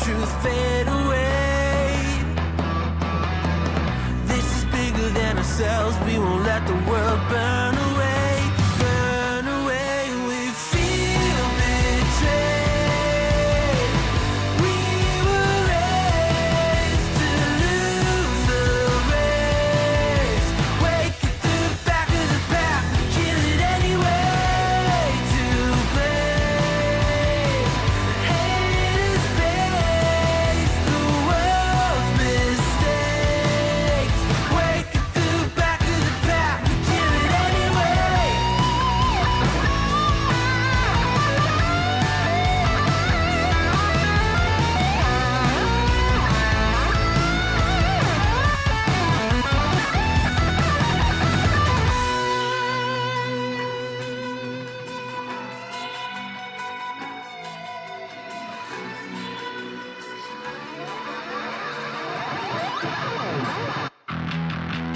truth fade away. This is bigger than ourselves, we won't let the world burn away. Burn away, we feel betrayed. We were raised to lose the race. Wake it through the back of the pack, kill it anyway. To blame, haters face the world's mistakes. Wake it through the back of the pack, kill it anyway.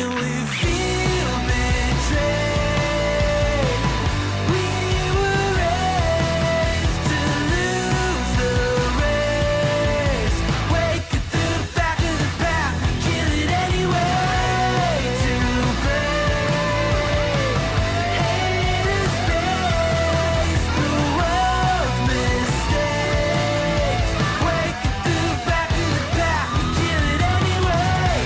And we feel betrayed. We were raised to lose the race. Wake it through the back of the pack, kill it anyway. To blame, haters face the world's mistakes. Wake it through the back of the pack, kill it anyway.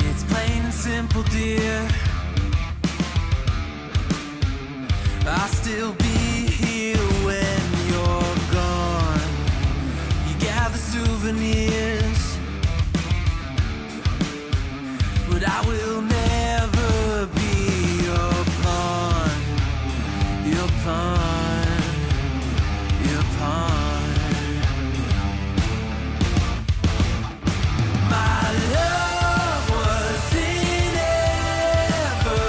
It's plain and simple, dear. I'll still be here when you're gone. You gather souvenirs, but I will never be your pawn. Your pawn. Your pawn. My love was in ever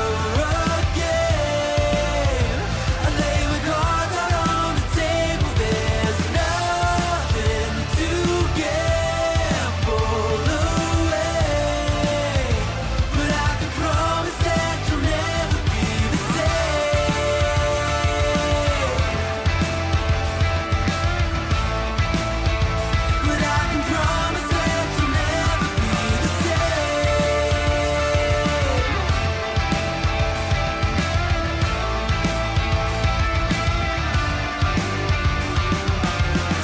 again. I lay with cards out on the table. There's nothing to gamble away, but I can promise that you'll never be the same. But I can promise that you'll never be the same.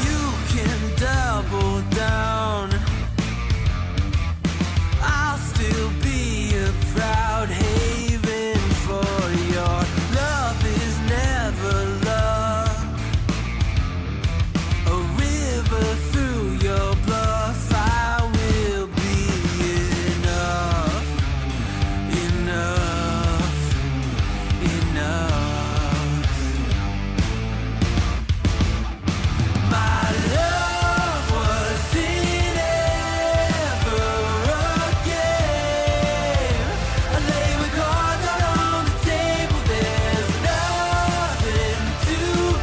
You can double down. I'll still be a proud haven for your love is never love. A river through your bluff, I will be enough, enough, enough. My love was in ever again. I lay with cards out on the table. There's nothing to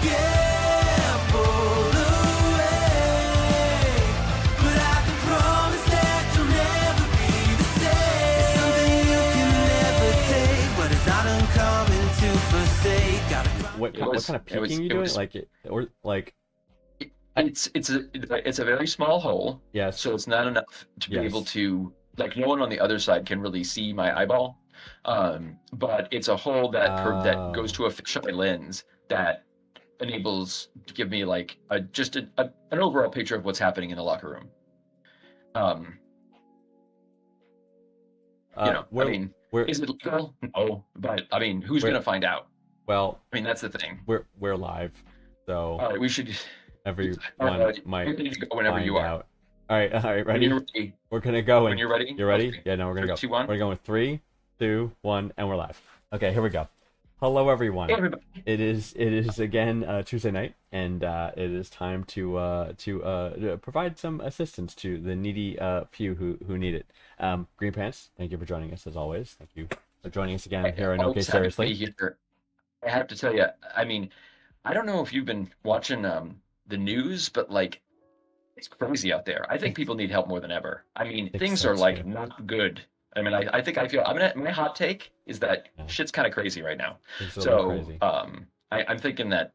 gamble away, but I can promise that you'll never be the same. Something you can never take, but it's not uncommon to forsake. Gotta What It kind, was- what kind of it was- peeking you it doing? was- Like, or like, It's a very small hole, yes, so it's not enough to be Yes. able to, like, no one on the other side can really see my eyeball. But it's a hole that goes to a fisheye lens that enables to give me like just an overall picture of what's happening in the locker room. I mean, we're is it legal? No, but I mean, who's We're- gonna find out? well, I mean, that's the thing. we're live, so All right, we should. everyone might You can go whenever find you are. out. All right, When ready? you're ready. We're gonna go. When you're ready. You're ready? Okay. Yeah, no, we're gonna go. 3, 2, 1. We're going with 3, 2, 1, and we're live. Okay, here we go. Hello, everyone. Hey, everybody. It is again Tuesday night, and it is time to provide some assistance to the needy few who need it. Green Pants, thank you for joining us as always. Thank you for joining us again here on Okay Always happy to be Seriously. here. I have to tell you, I mean, I don't know if you've been watching the news, but like it's crazy out there. I think people need help more than ever. I mean, Think things so, are like too. not good. I mean, I think I feel. My hot take is that Yeah. shit's kind of crazy right now. It's a little So, crazy. I'm thinking that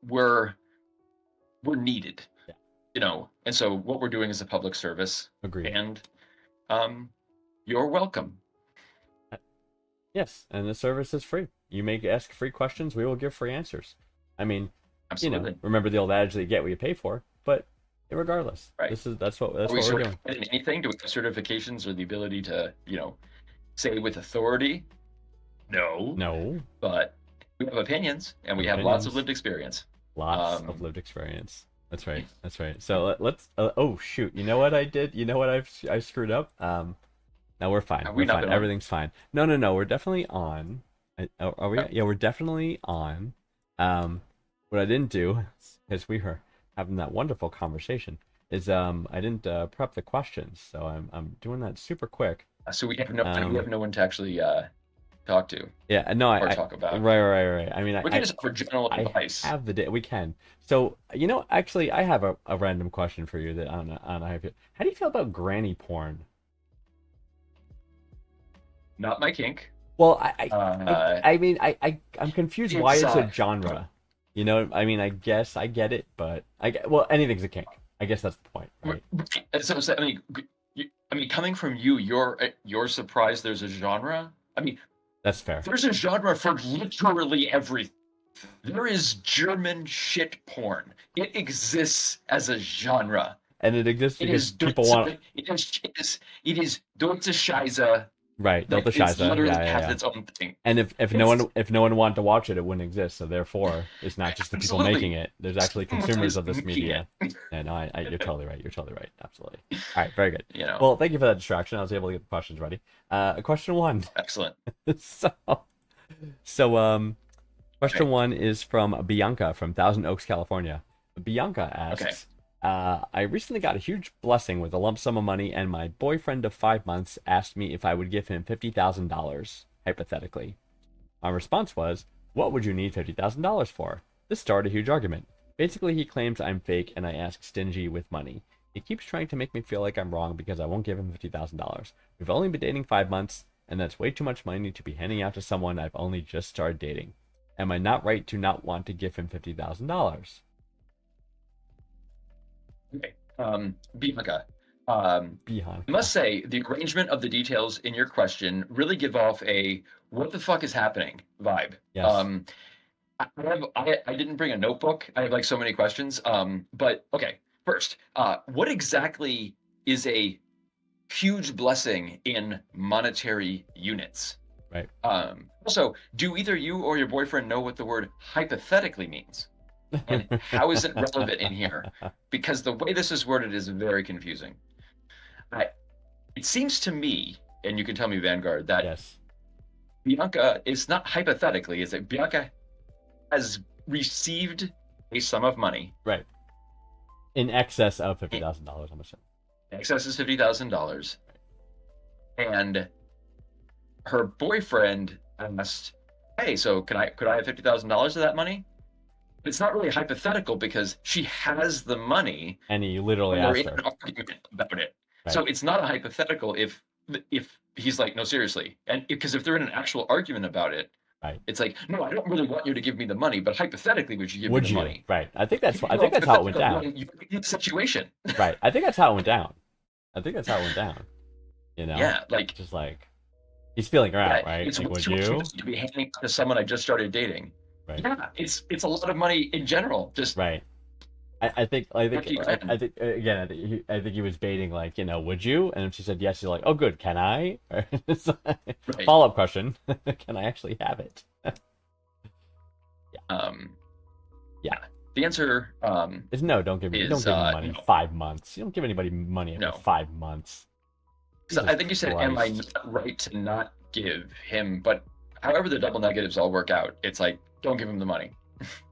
we're needed, Yeah. you know, and so what we're doing is a public service, Agreed. and you're welcome. Yes, and the service is free. You may ask free questions, we will give free answers. I mean, Absolutely. remember the old adage that you get what you pay for, but regardless, Right. that's what Are we we're doing. certified in anything? Do we have certifications or the ability to, say with authority? No. No, But we have opinions and we have lots Opinions. of lived experience. lots of lived experience. That's right. That's right. So let's. Oh shoot! You know what I did? You know what I screwed up? No, we're fine. Have we We're not fine. been on? Everything's fine. No. We're definitely on. Are we? Oh. Yeah, we're definitely on. What I didn't do is we were having that wonderful conversation. Is I didn't prep the questions, so I'm doing that super quick. So we have no one to actually talk to Yeah, no, or I talk about. right. I mean, We can just offer general I advice. have the day. We can. So, actually, I have a random question for you that I don't know. How do you feel about granny porn? Not my kink. Well, Uh, I mean, I'm confused. Why it's a It's, genre? I mean, I guess I get it, but well, anything's a kink. I guess that's the point, right? So, I mean, coming from you, you're surprised there's a genre. I mean, That's fair. there's a genre for literally everything. There is German shit porn. It exists as a genre. And it exists It because is people want it is Deutsche Scheiße. right. Delta Like, it's Shiza. literally Yeah. has its own thing. And if It's- no one wanted to watch it, it wouldn't exist. So therefore, it's not just the people Absolutely. making it. There's actually Someone consumers is of this making media. Yeah, no, you're totally right. You're totally right. Absolutely. All right, very good. Well, thank you for that distraction. I was able to get the questions ready. Question one. Excellent. So, question Okay. one is from Bianca from Thousand Oaks, California. Bianca asks, I recently got a huge blessing with a lump sum of money, and my boyfriend of 5 months asked me if I would give him $50,000, hypothetically. My response was, what would you need $50,000 for? This started a huge argument. Basically, he claims I'm fake and I ask stingy with money. He keeps trying to make me feel like I'm wrong because I won't give him $50,000. We've only been dating 5 months, and that's way too much money to be handing out to someone I've only just started dating. Am I not right to not want to give him $50,000? Okay. Bianca. Bihan. I must say, the arrangement of the details in your question really give off a "what the fuck is happening" vibe. Yes. I didn't bring a notebook. I have like so many questions. But okay, first, what exactly is a huge blessing in monetary units? Right. Also, do either you or your boyfriend know what the word hypothetically means? And how is it relevant in here? Because the way this is worded is very confusing. It seems to me, and you can tell me, Vanguard, that Yes. Bianca is not hypothetically, is that Bianca has received a sum of money. Right. In excess of $50,000, I'm assuming. Excess is $50,000. And her boyfriend asked, hey, so could I have $50,000 of that money? But it's not really hypothetical because she has the money. And he literally We're asked in her. an argument about it. Right. So it's not a hypothetical if he's like, no, seriously. And because if they're in an actual argument about it, Right. it's like, no, I don't really want you to give me the money, but hypothetically, would you give me the money? Right. I think that's how it went down. You're in the situation. Right. I think that's how it went down. Yeah, like Just like he's feeling her out, yeah, right? it's Like, way would too much you? money to be handing to someone I just started dating. Right. Yeah, it's a lot of money in general. Just Right. I think $50,000. I think he was baiting, like, would you? And if she said yes, he's like, oh, good, can I? Right. Follow-up question, can I actually have it? Yeah. The answer Is no, don't give me is, money. no. 5 months. You don't give anybody money after No. 5 months. 'Cause I think you said, "Am I Christ. not right to not give him?" But however the double negatives all work out, it's like, don't give him the money.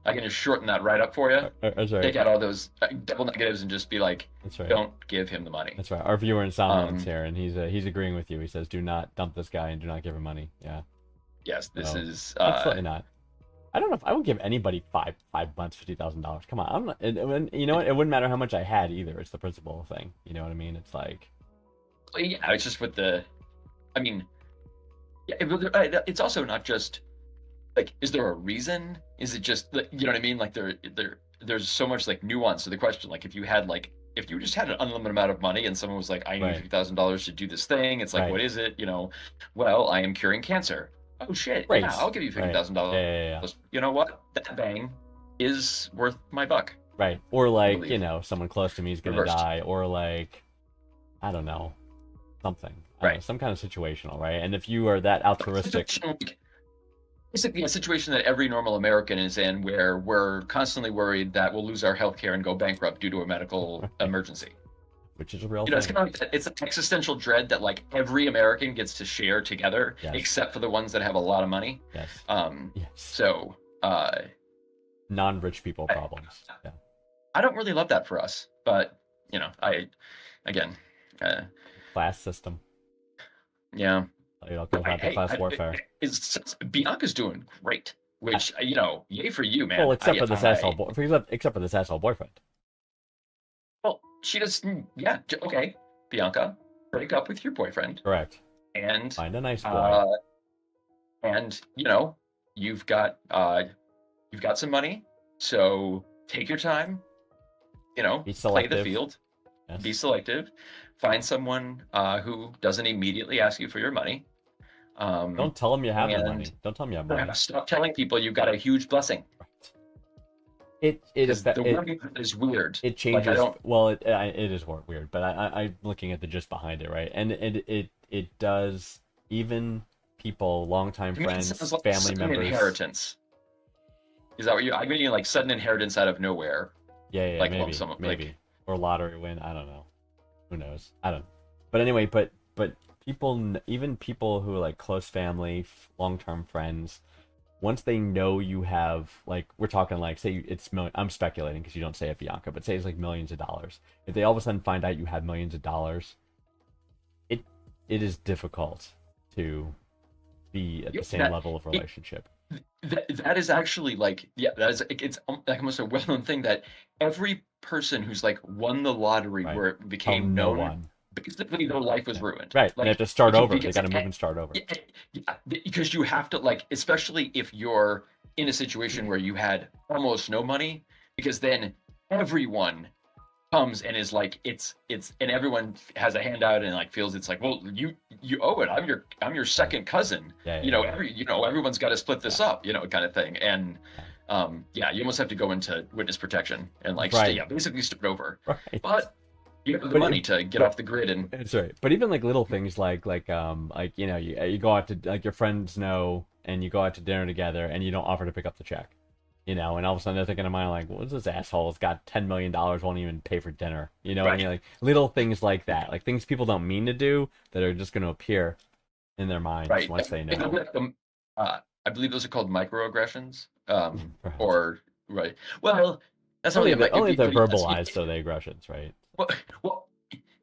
I can just shorten that right up for you. That's Take right. out all those double negatives and just be like, That's right. don't give him the money. That's right. Our viewer Insomniac's Um, here, and he's agreeing with you. He says, "Do not dump this guy and do not give him money." Yeah. Yes, this No. is. Absolutely not. I don't know if I would give anybody 5 months, $50,000. Come on, I'm not. You know what? It wouldn't matter how much I had either. It's the principal thing. You know what I mean? It's like, Yeah, it's just with the. I mean, yeah, it's also not just like, is there a reason? Is it just you know what I mean? Like there's so much like nuance to the question. Like if you just had an unlimited amount of money and someone was like, I need Right. $50,000 to do this thing, it's like, Right. what is it? You know, well, I am curing cancer. Oh shit, Right. yeah, I'll give you Right. $50,000. Yeah. You know what? That bang is worth my buck. Right. Or like, believe. you know, someone close to me is gonna Reversed. die, or like, I don't know, something. I don't know, Right. some kind of situational, right? And if you are that altruistic, Basically, a situation that every normal American is in, where we're constantly worried that we'll lose our health care and go bankrupt due to a medical emergency. which is a real You know, it's thing. kind of like it's an existential dread that like every American gets to share together, Yes. except for the ones that have a lot of money. Yes. Yes. So Non-rich people problems. Yeah. I don't really love that for us, but you know, again, Class system. yeah. You know, goes back to class warfare. Bianca's doing great, which you know, yay for you, man. Well, except for this asshole. Except for this asshole boyfriend. Well, she does. Yeah. Okay, Bianca, break up with your boyfriend, Correct. and Find a nice boy. and you know, you've got some money, so take your time. You know, Be play the selective. field, Yes. be selective, find someone who doesn't immediately ask you for your money. Don't tell them you have the and money. Don't tell them you have money. Stop telling people you've got a huge blessing. Right. It Because the wording is weird. it changes. Like, I don't. Well, it is weird, but I'm looking at the gist behind it, right? And it does, even people, longtime To me, it friends, sounds like family sudden members. inheritance. Is that what you? I mean, like sudden inheritance out of nowhere. Yeah, like maybe, lump sum, maybe, like- or lottery win. I don't know. Who knows? I don't. But anyway, but people, even people who are like close family, long-term friends, once they know you have, like, we're talking like, say it's million. I'm speculating because you don't say it, Bianca, but say it's like millions of dollars. If they all of a sudden find out you have millions of dollars, it is difficult to be at the Yeah, same that- level of relationship. That is actually like, yeah, that is, it's like almost a well-known thing that every person who's like won the lottery Right. where it became no known, one. basically their life was ruined. Right. Like, they have to start over. They because- got to move and start over. Yeah, because you have to, like, especially if you're in a situation where you had almost no money, because then everyone comes and is like, it's and everyone has a handout and like feels it's like, well, you owe it. I'm your second cousin. Yeah. You know, everyone's got to split this up, you know, kind of thing. And yeah, you almost have to go into witness protection and like Right. basically start over. Right. But you have the But money to get off the grid and That's right. But even like little things like you know, you go out to, like, your friends know, and you go out to dinner together and you don't offer to pick up the check. You know, and all of a sudden they're thinking in mind like, what's this asshole? It's got $10 million, won't even pay for dinner. You know what I Right. mean? Like little things like that, like things people don't mean to do that are just going to appear in their minds right. once they know. I believe those are called microaggressions. Perhaps. Or right. Well, that's only only if they're but yes, verbalized, so they aggressions, right? well,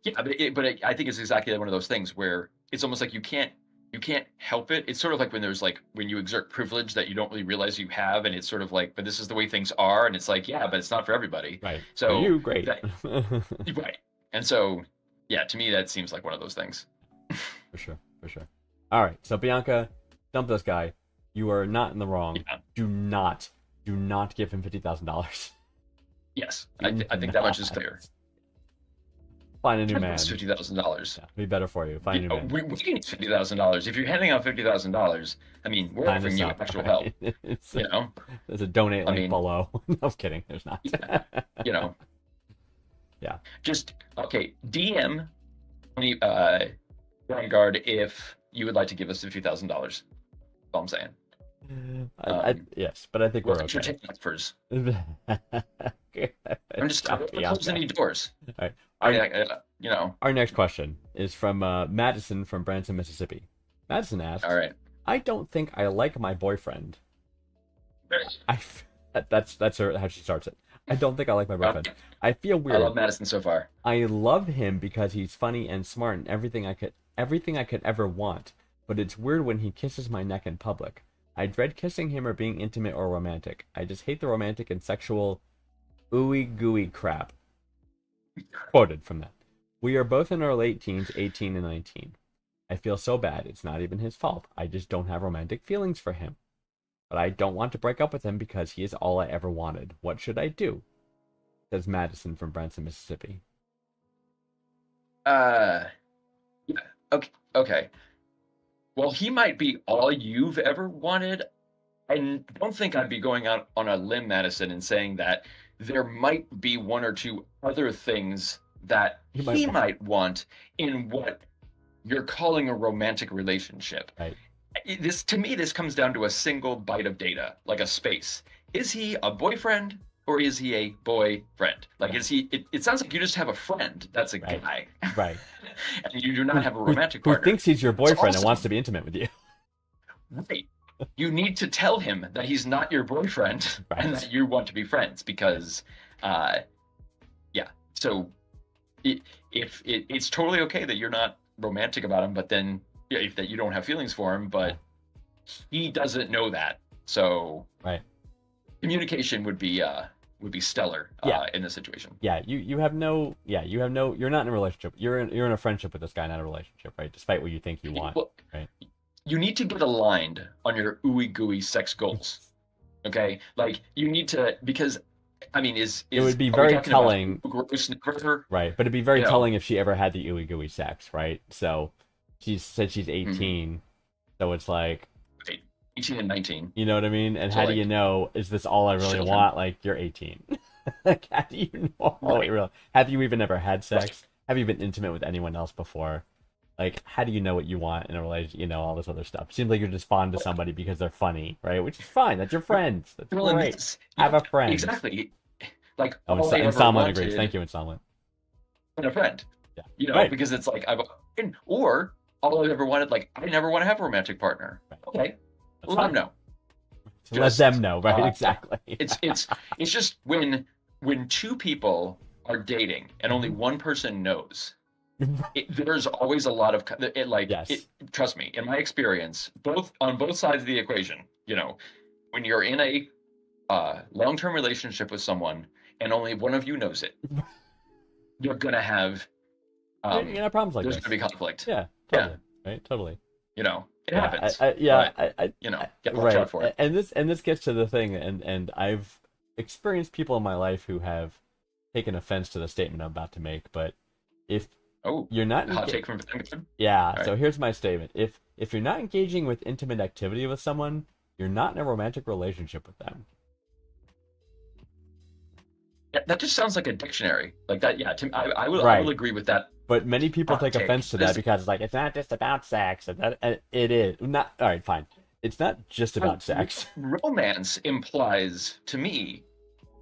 yeah, but I think it's exactly one of those things where it's almost like you can't help it. It's sort of like when you exert privilege that you don't really realize you have, and it's sort of like, but this is the way things are, and it's like, yeah, but it's not for everybody. Right. So For you, great. Right. And so, yeah, to me that seems like one of those things. For sure. All right. So Bianca, dump this guy. You are not in the wrong. Yeah. Do not give him $50,000. Yes, I think that much is clear. Find a new man. It's $50,000. Yeah, be better for you. Find a new man. We can need $50,000. If you're handing out $50,000, I mean, we're Sign offering us you up, actual right? help. It's You know, there's a donate I link mean- below. No, I'm kidding. There's not. you know. Yeah. Just okay. DM Vanguard if you would like to give us $50,000. That's all I'm saying. Yes, but I think we're We'll okay. entertain offers. Okay. I'm just Stop, closing Bianca. any doors. All right. I mean, you know, Our next question is from Madison from Branson, Mississippi. Madison asks, All right. I don't think I like my boyfriend. That's how she starts it. I don't think I like my boyfriend. I feel I weird. love Madison so far. I love him because he's funny and smart and everything I could ever want. But it's weird when he kisses my neck in public. I dread kissing him or being intimate or romantic. I just hate the romantic and sexual ooey gooey crap. Quoted from that. We are both in our late teens, 18 and 19. I feel so bad. It's not even his fault. I just don't have romantic feelings for him. But I don't want to break up with him because he is all I ever wanted. What should I do? Says Madison from Branson, Mississippi. Yeah. Okay. Okay. Well, he might be all you've ever wanted. I don't think I'd be going out on a limb, Madison, and saying that there might be one or two other things that he might want in what you're calling a romantic relationship. Right. This, to me, this comes down to a single byte of data, like a space. Is he a boyfriend or is he a boyfriend? Like, is he? It sounds like you just have a friend that's a Right. guy, Right. and you do not have a romantic Who partner. thinks he's your boyfriend and awesome. wants to be intimate with you. Right. You need to tell him that he's not your boyfriend Right. and that you want to be friends because, yeah. So, it's totally okay that you're not romantic about him, but then if that you don't have feelings for him, but he doesn't know that. So, Right. communication would be stellar Yeah. in this situation. Yeah, you're not in a relationship. You're in a friendship with this guy, not a relationship, right? Despite what you think you want. Well, right. You need to get aligned on your ooey gooey sex goals. Okay, like you need to, because I mean, It would be are we very talking about telling. gross never? Right, but it'd be very You know. telling if she ever had the ooey gooey sex, right? So she said she's 18, so it's like, 18 and 19. you know what I mean? And So, how do like, you know, is this all I really children. want? Like, you're 18. Like, how do you know? Right. Have you even ever had sex? Have you been intimate with anyone else before? Like, how do you know what you want in a relationship? You know, all this other stuff. Seems like you're just fond of somebody because they're funny, right? Which is fine. That's your friends. That's Well, and great. this- Have a friend. Exactly. Like Oh, all I and ever Salman wanted agrees. Thank you, and Salman. in a friend. Yeah. You know, Right. because it's like or all I ever wanted, like I never want to have a romantic partner. Right. Okay, That's let them fine. know. So let Just, them know, right? uh, Exactly. It's just when two people are dating and only one person knows, there's always a lot of Yes. trust me, in my experience, on both sides of the equation, you know, when you're in a long-term relationship with someone and only one of you knows it, you're gonna have You're gonna have problems like there's this. gonna be conflict. Yeah, totally. Right, totally. You know, it Yeah, happens. I You know, get watch out for it. And this gets to the thing, and I've experienced people in my life who have taken offense to the statement I'm about to make, but if Oh, you're not hot enga- take from Benjamin. yeah, All so right. here's my statement. If you're not engaging with intimate activity with someone, you're not in a romantic relationship with them. Yeah, that just sounds like a dictionary. Like that, yeah. I will Right. agree with that. But many people Hot take take. offense to that This- because it's like it's not just about sex, and it is not. All right, fine. It's not just about sex. Romance implies to me,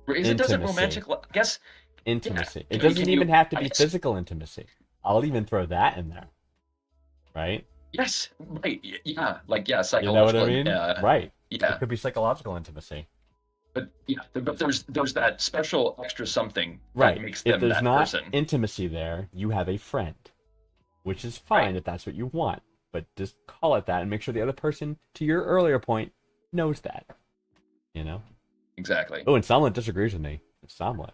doesn't Intimacy. romantic? I guess Intimacy. Yeah. It doesn't Can even you- have to I be guess- physical intimacy. I'll even throw that in there. Right? yes, right, yeah, like yeah, You know psychological. what I mean? Right. Yeah, It could be psychological intimacy. but there's that special extra something Right. that makes If them there's that not person. intimacy there, you have a friend, which is fine Right. if that's what you want. But just call it that and make sure the other person, to your earlier point, knows that. You know? Exactly. Oh, and Samlet disagrees with me. Samlet.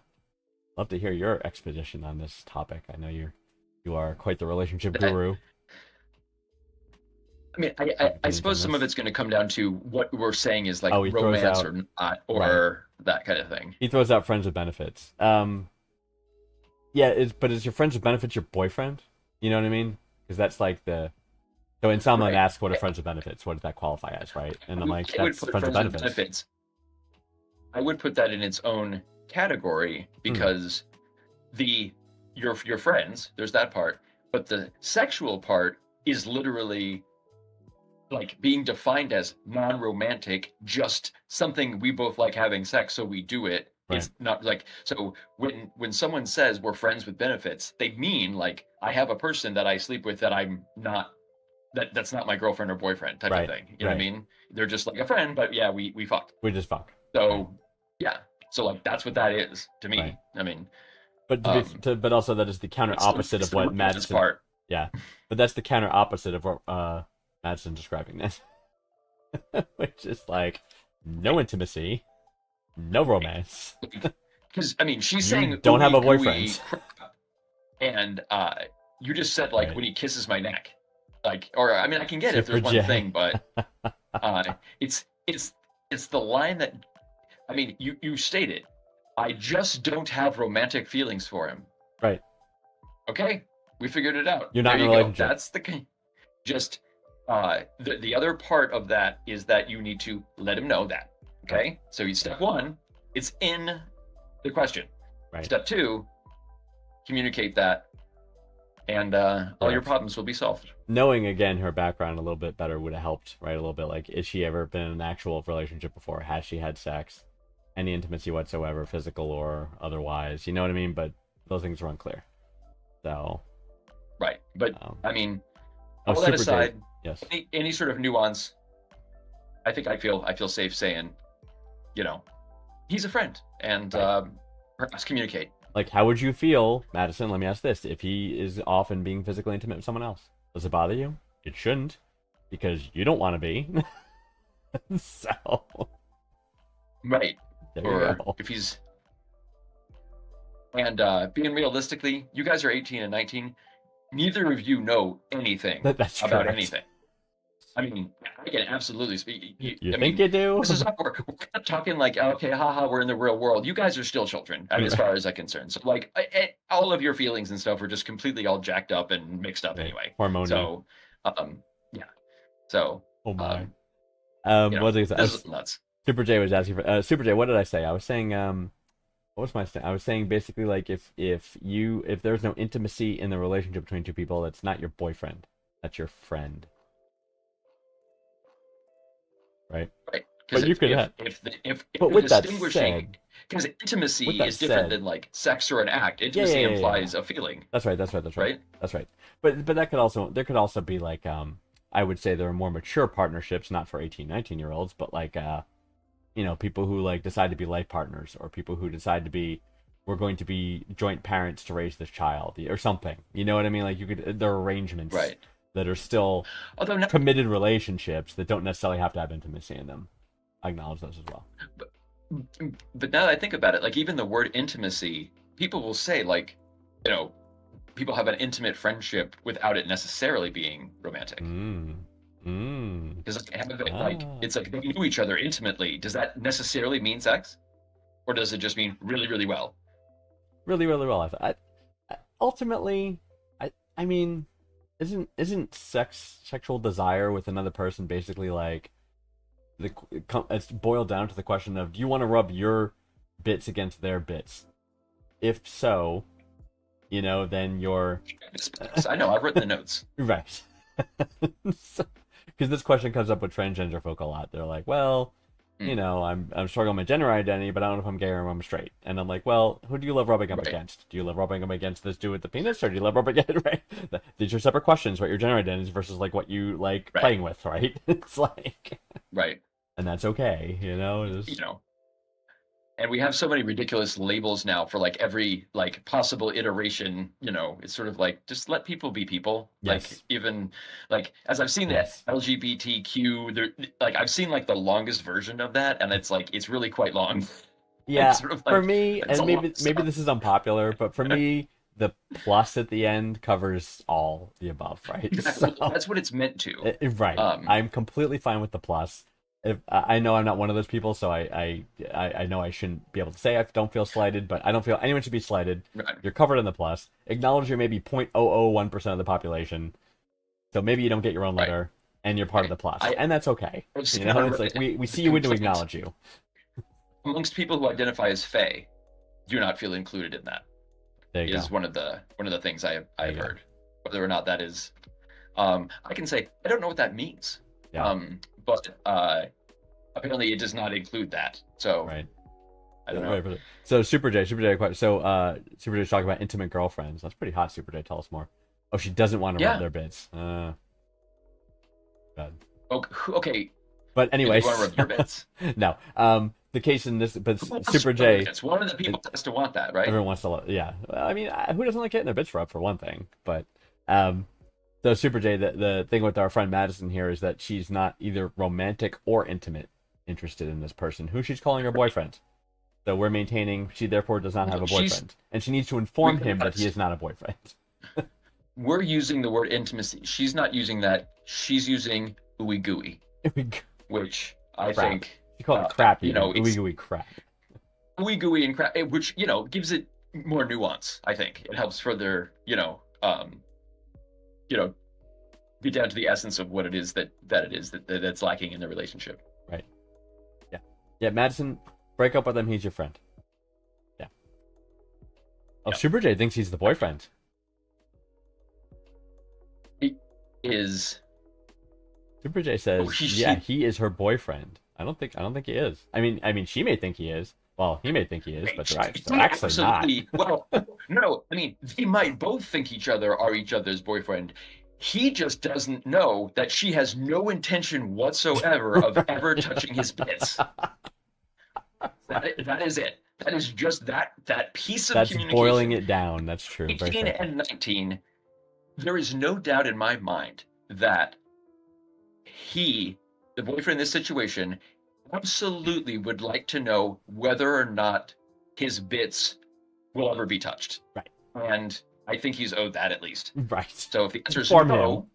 Love to hear your exposition on this topic. I know you are quite the relationship guru. I mean, I suppose some of it's going to come down to what we're saying is like Oh, he throws romance out- or not, or that kind of thing. He throws out friends with benefits. Yeah, but is your friends with benefits your boyfriend? You know what I mean? Because that's like the. So when someone Right. asks what are friends with benefits, what does that qualify as, right? And I'm like, I would that's put friends with friends with benefits. benefits. I would put that in its own category because your friends, there's that part, but the sexual part is literally like being defined as non-romantic, just something we both like having sex, so we do it, It's not like, so when someone says we're friends with benefits, they mean like I have a person that I sleep with that I'm not, that's not my girlfriend or boyfriend type Right, of thing. You know what I mean? They're just like a friend, but yeah, we fucked. We just fuck. So yeah, so like that's what that is to me. Right. I mean, But but also that is the counter opposite of what Madison. part. Yeah, but that's the counter opposite of what Madison describing this, which is like no intimacy, no romance. Because I mean, she's You saying don't have a ooey boyfriend. gooey crap, and you just said like Right. when he kisses my neck, like, or I mean, I can get it if there's Super one J. thing, but it's the line that, I mean, you stated, I just don't have romantic feelings for him. Right. Okay, we figured it out. You're not There in a you go. relationship. That's the just the other part of that is that you need to let him know that. Okay, so step one, it's in the question. Right. Step two, communicate that, and all your Correct. problems will be solved. Knowing again her background a little bit better would have helped, right? A little bit like, is she ever been in an actual relationship before? Has she had sex? Any intimacy whatsoever, physical or otherwise? You know what I mean? But those things are unclear. So, Right, but I mean, all that Super J. aside, Yes. any sort of nuance, I think I feel safe saying, you know, he's a friend, and Right. Perhaps communicate. Like, how would you feel, Madison? Let me ask this: if he is often being physically intimate with someone else, does it bother you? It shouldn't, because you don't want to be. So, Right. there you Or go. if he's, and being realistically, you guys are 18 and 19. Neither of you know anything That's about correct. anything. I mean, I can absolutely speak. You I think mean, you do? this is we're not talking like, okay, haha, we're in the real world. You guys are still children, I mean, as far as I'm concerned. So like, all of your feelings and stuff are just completely all jacked up and mixed up Right. anyway. Hormonal. So, yeah. So, Oh my. you know, what was I this is nuts. Super J was asking for Super J. What did I say? I was saying what was my I was saying basically like if there's no intimacy in the relationship between two people, it's not your boyfriend. That's your friend. Right? Right. But you could have. If But you're with that distinguishing, said, because intimacy with that is different said- than like sex or an act. Intimacy yeah. implies a feeling. That's right. Right? That's right. But that could also there could also be like I would say there are more mature partnerships, not for 18, 19-year-olds, but like you know, people who like decide to be life partners, or people who decide to be, we're going to be joint parents to raise this child or something. You know what I mean? Like, you could, there are arrangements Right. that are still Although not, committed relationships that don't necessarily have to have intimacy in them. I acknowledge those as well. but now that I think about it, like even the word intimacy, people will say like, you know, people have an intimate friendship without it necessarily being romantic. Because like it's like they knew each other intimately. Does that necessarily mean sex, or does it just mean really, really well? Really, really well. Ultimately, I mean, isn't sexual desire with another person basically like it's boiled down to the question of, do you want to rub your bits against their bits? If so, you know, then you're I know, I've written the notes. right. Because this question comes up with transgender folk a lot. They're like, well, you know, I'm struggling with my gender identity, but I don't know if I'm gay or if I'm straight. And I'm like, well, who do you love rubbing up Right. against? Do you love rubbing up against this dude with the penis, or do you love rubbing against, right? These are separate questions, what your gender identity is versus like what you like Right. playing with, right? It's like, Right. and that's okay, you know? It's, You know, and we have so many ridiculous labels now for like every like possible iteration. You know, it's sort of like, just let people be people. Yes. Like even like, as I've seen Yes. that LGBTQ, there, like I've seen like the longest version of that, and it's like it's really quite long. yeah, It's sort of for like, me, it's and a maybe lot of maybe stuff. this is unpopular, but for me, the plus at the end covers all the above, right? Exactly. So- That's what it's meant to. Right. Um, I'm completely fine with the plus. If I know I'm not one of those people, so I know I shouldn't be able to say I don't feel slighted, but I don't feel anyone should be slighted. Right. You're covered in the plus. Acknowledge you're maybe 0.001% of the population, so maybe you don't get your own Right. letter, and you're part of the plus, and that's okay. I've seen You know, a- it's like we see you and to complaint acknowledge you. amongst people who identify as Fae, do not feel included in that. There you Is go. one of the things I've you go. heard. Whether or not that is, I can say I don't know what that means. Yeah. But apparently it does not include that. So Right. I don't know. Right. So Super J, Super J's talking about intimate girlfriends. That's pretty hot. Super J, tell us more. Oh, she doesn't want to rub Yeah. their bits. Bad. Okay. But Do you anyways, want to rub your bits? no. The case in this, but Who wants Super to rub J, bits? One of the people has to want that, right? everyone wants to, yeah. Well, I mean, who doesn't like getting their bits rubbed for one thing? But so Super J, the thing with our friend Madison here is that she's not either romantic or intimate interested in this person who she's calling her boyfriend. So we're maintaining she therefore does not have a boyfriend, and she needs to inform him that he is not a boyfriend. We're using the word intimacy. She's not using that. She's using ooey gooey, which I Crap. think You call it crap, you know, ooey gooey crap. ooey gooey and crap, which gives it more nuance. I think it helps further get down to the essence of what it is that's lacking in the relationship. Right. Yeah, Madison, break up with him. He's your friend. Yeah. Oh, Yeah. Super J thinks he's the boyfriend. Is Super J says, Oh, he- yeah, he is her boyfriend. I don't think he is. I mean, she may think he is. Well, he may think he is, but they're actually not. absolutely. Well, no, I mean, they might both think each other are each other's boyfriend. He just doesn't know that she has no intention whatsoever of ever touching his bits. That is it. That is just that piece of That's communication. boiling it down. That's true. Very 18 fair. and 19, there is no doubt in my mind that he, the boyfriend in this situation, absolutely would like to know whether or not his bits will ever be touched. Right. And I think he's owed that at least. Right. So if the answer is Inform no, him.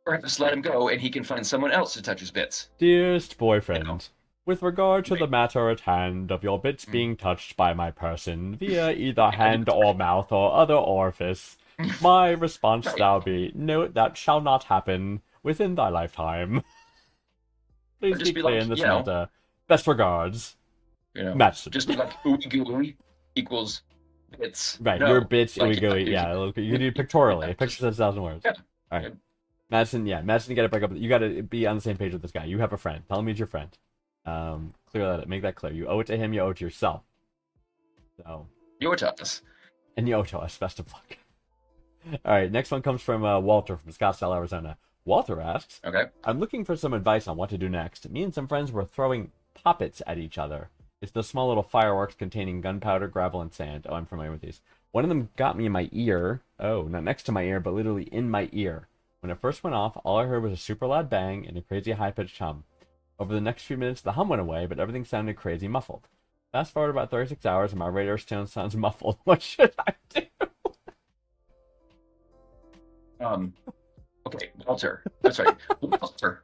perhaps let him go and he can find someone else to touch his bits. Dearest boyfriend, You know. with regard to the Right. matter at hand of your bits Mm. being touched by my person via either hand or mouth or other orifice, my response Right. shall be, no, that shall not happen within thy lifetime. Please just be be clear like, in this you know, matter. Best regards, Madison. Just be like ooey gooey equals bits. Right, No, your bits, like, ooey gooey. Yeah, you can do it pictorially. A picture says 1,000 words. Yeah. All right. Madison, you gotta break up. You gotta be on the same page with this guy. You have a friend. Tell him he's your friend. Make that clear. You owe it to him. You owe it to yourself. So, Your toss. and you owe it to us. Best of luck. All right. Next one comes from Walter from Scottsdale, Arizona. Walter asks, Okay. I'm looking for some advice on what to do next. Me and some friends were throwing poppets at each other. It's those small little fireworks containing gunpowder, gravel, and sand. Oh, I'm familiar with these. One of them got me in my ear. Oh, not next to my ear, but literally in my ear. When it first went off, all I heard was a super loud bang and a crazy high-pitched hum. Over the next few minutes, the hum went away, but everything sounded crazy muffled. Fast forward about 36 hours, and my radar still sounds muffled. What should I do? Okay, Walter. That's right. Walter.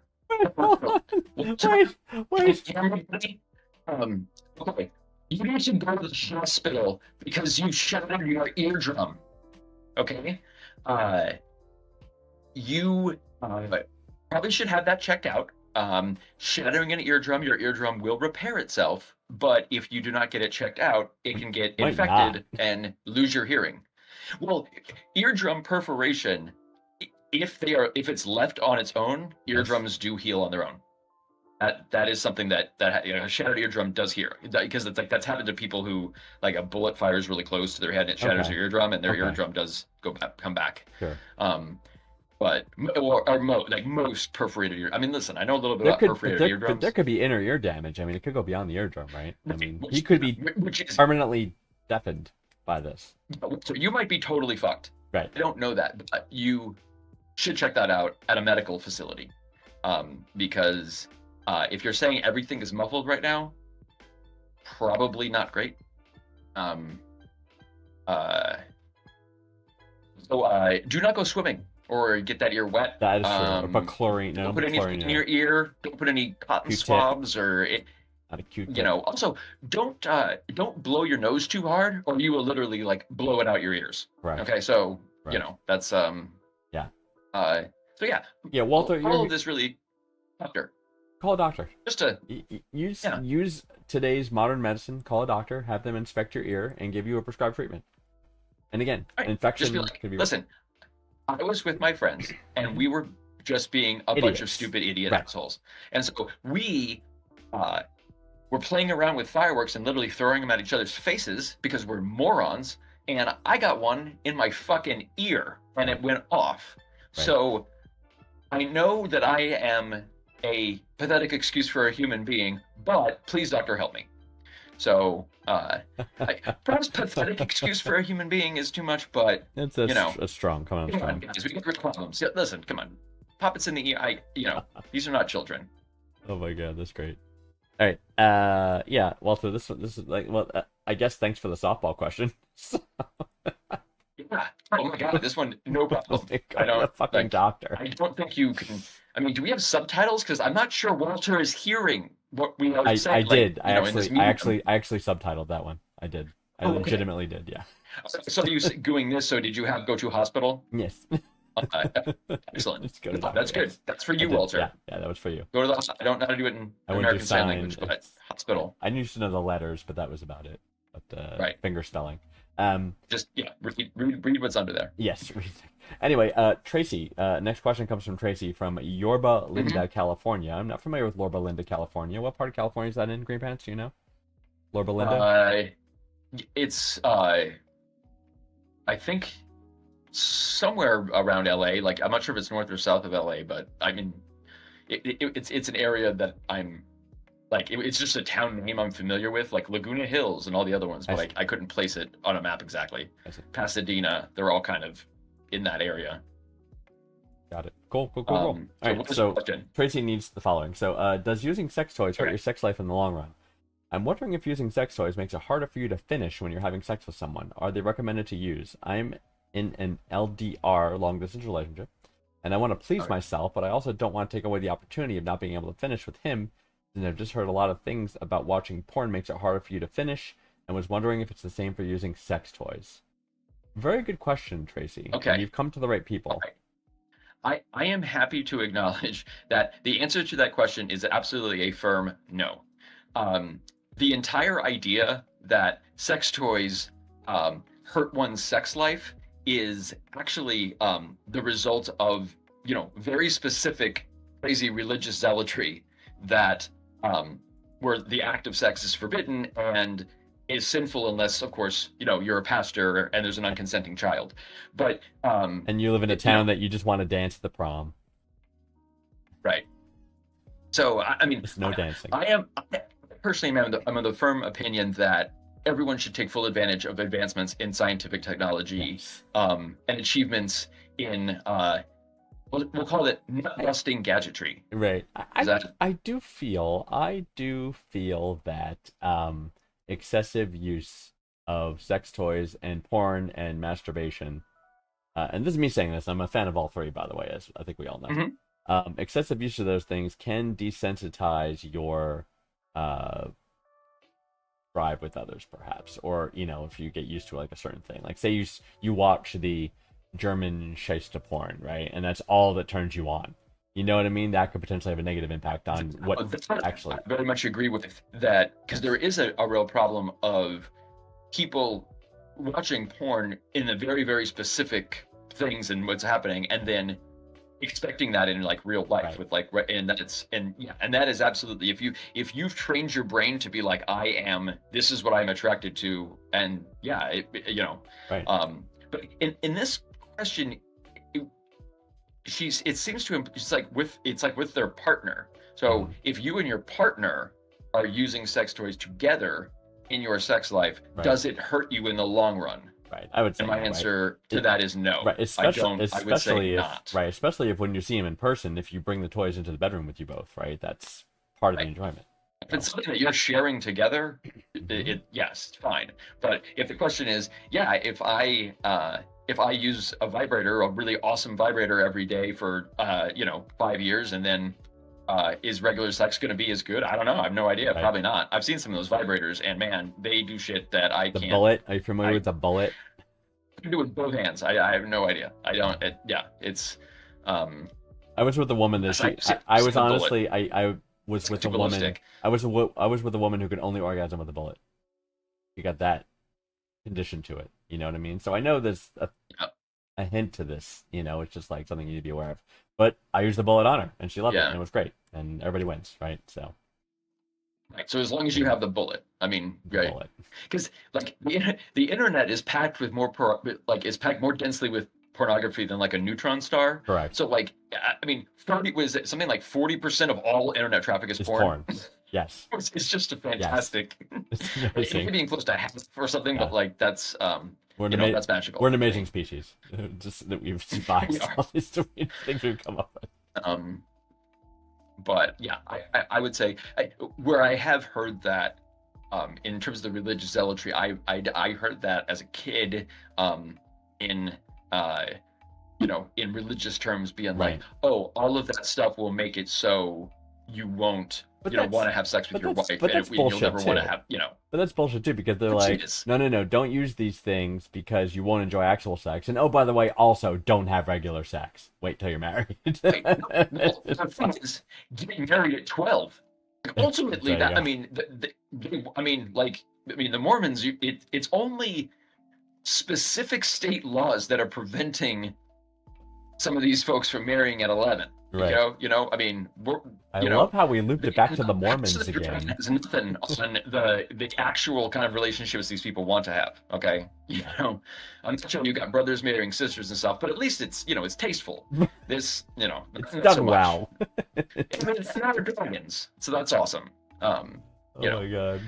Wait. Okay. You need to go to the hospital because you shattered your eardrum. Okay? You probably should have that checked out. Shattering an eardrum, your eardrum will repair itself, but if you do not get it checked out, it can get Might infected and lose your hearing. Well, eardrum perforation, if it's left on its own, eardrums do heal on their own. That is something that a shattered eardrum does heal, because that's happened to people who, like, a bullet fires really close to their head and it shatters Okay. their eardrum, and their Okay. eardrum does come back. Sure. But most perforated ear. I mean, listen, I know a little bit There about could, perforated but eardrums. there could be inner ear damage. I mean, it could go beyond the eardrum, right? I mean, he could be which is permanently deafened by this. so you might be totally fucked. Right. I don't know that, but you should check that out at a medical facility, because if you're saying everything is muffled right now, probably not great. So do not go swimming or get that ear wet. That is true. But chlorine, no, Don't put anything chlorine, in your ear. Don't put any cotton Q-tip. swabs or not a cute. Also, don't blow your nose too hard, or you will literally, like, blow it out your ears. Correct. Okay, so Right. that's Yeah. So yeah, Yeah, Walter, all of this really, doctor, call a doctor. just to Use today's modern medicine. Call a doctor. Have them inspect your ear and give you a prescribed treatment. And again, right, infection just be like, could be. listen, I was with my friends and we were just being a bunch of Idiots. stupid idiot Right. assholes, and so we we're playing around with fireworks and literally throwing them at each other's faces because we're morons. And I got one in my fucking ear and it went off. Right. So I know that I am a pathetic excuse for a human being, but please, doctor, help me. So, perhaps pathetic excuse for a human being is too much, but It's you know, a strong, come on, come on, strong. guys, we got real problems. Yeah, listen, come on, puppets in the ear. These are not children. Oh my god, that's great. All right, yeah, Walter, this is like, well, I guess thanks for the softball question. Yeah. Oh my god, this one, no problem. I You're a don't. fucking Like, doctor. I don't think you can. I mean, do we have subtitles? Because I'm not sure Walter is hearing what we are I saying. did. Like, in this medium. I actually subtitled that one. I did. I Oh, okay. legitimately did. Yeah. So you doing this? So did you have go to hospital? Yes. Excellent. Let's go to That's doctor, good. yes. That's for I you, did. Walter. Yeah, that was for you. Go to the hospital. I don't know how to do it in I went American to Sign sign. Language, but hospital. I used to know the letters, but that was about it. But Right. finger spelling. Just read what's under there. Yes. Anyway, Tracy. Next question comes from Tracy from Yorba Linda, California. I'm not familiar with Yorba Linda, California. What part of California is that in? Green Pants? Do you know? Yorba Linda. It's I think somewhere around LA. Like I'm not sure if it's north or south of LA, but I mean, it's an area that I'm like it's just a town name I'm familiar with, like Laguna Hills and all the other ones, but I couldn't place it on a map exactly. Pasadena, they're all kind of in that area. Got it. Cool. All right. what is So the question? Tracy needs the following. So, does using sex toys hurt Okay. your sex life in the long run? I'm wondering if using sex toys makes it harder for you to finish when you're having sex with someone. Are they recommended to use? I'm in an LDR, long distance relationship, and I want to please Alright. myself, but I also don't want to take away the opportunity of not being able to finish with him. And I've just heard a lot of things about watching porn makes it harder for you to finish, and was wondering if it's the same for using sex toys. Very good question, Tracy. Okay. And you've come to the right people. Okay. I am happy to acknowledge that the answer to that question is absolutely a firm no. The entire idea that sex toys hurt one's sex life is actually the result of very specific crazy religious zealotry that where the act of sex is forbidden and is sinful unless, of course, you're a pastor and there's an unconsenting child. But And you live in a town that you just want to dance at the prom. right. So I mean, There's no dancing. I personally I'm of the firm opinion that everyone should take full advantage of advancements in scientific technology Yes. and achievements in we'll call it nut-busting gadgetry. Right. Is that- I do feel that excessive use of sex toys and porn and masturbation, and this is me saying this, I'm a fan of all three, by the way, as I think we all know. Mhm. Excessive use of those things can desensitize your drive with others, perhaps, or if you get used to like a certain thing, like say you watch the German Shyster porn, right, and that's all that turns you on. You know what I mean? That could potentially have a negative impact on what actually. I very much agree with that because there is a real problem of people watching porn in the very, very specific things and what's happening, and then expecting that in like real life Right. with like and that is absolutely if you've trained your brain to be like this is what I'm attracted to, and Right. but in this question it seems to it's like with their partner. So Mhm. if you and your partner are using sex toys together in your sex life, Right. does it hurt you in the long run? Right. I would say And my no, right? answer to that is no. Right, especially I would say if not. right, especially if when you see him in person, if you bring the toys into the bedroom with you both, right? That's part of the Right. enjoyment. If it's something that you're sharing together, yes, fine. But if the question is, if I use a vibrator, a really awesome vibrator every day for 5 years, and then is regular sex going to be as good? I don't know. I have no idea. Right. Probably not. I've seen some of those vibrators, and man, they do shit that I The can't. bullet. Are you familiar with the bullet? do it with both hands. I have no idea. I don't. It's. I was with a woman that I was Bullet. honestly I was with a woman. Ballistic. I was with a woman who could only orgasm with a bullet. You got that condition to it. You know what I mean? So I know there's a hint to this. It's just like something you need to be aware of. But I used the bullet on her, and she loved it, Yeah. and it was great, and everybody wins, right? So Right. So as long as you have the bullet, I mean, right? Bullet. Because like the internet is packed with is packed more densely with pornography than like a neutron star. Correct. So like I mean, 30 was it something like 40% of all internet traffic is It's porn. porn. Yes. It's just a fantastic. It's Maybe amazing. being close to half or something, Yeah. but like that's We're an, you know, ama- that's magical. we're an amazing species. Just that we've survived We are. all these weird things we've come up with. But yeah, I would say where I have heard that in terms of the religious zealotry, I heard that as a kid in in religious terms being like, Right. oh, all of that stuff will make it so you won't But want that's- to have sex with but your that's- wife, but and that's you'll bullshit, never want to too. have But that's bullshit too, because they're Which like, it is. no, don't use these things because you won't enjoy actual sex. And oh, by the way, also don't have regular sex. Wait till you're married. Right. Well, the thing is, getting married at 12. Like, ultimately, There you that go. I mean, the Mormons. It's only specific state laws that are preventing some of these folks from marrying at 11. Right. I mean, I you know, love how we looped it back to the Mormons so that you're again. Has nothing on the actual kind of relationships these people want to have. Okay, I'm not sure you got brothers marrying sisters and stuff, but at least it's it's tasteful. This It's not done so much. well. I mean, it's not dragons, so that's awesome. Oh know, my god.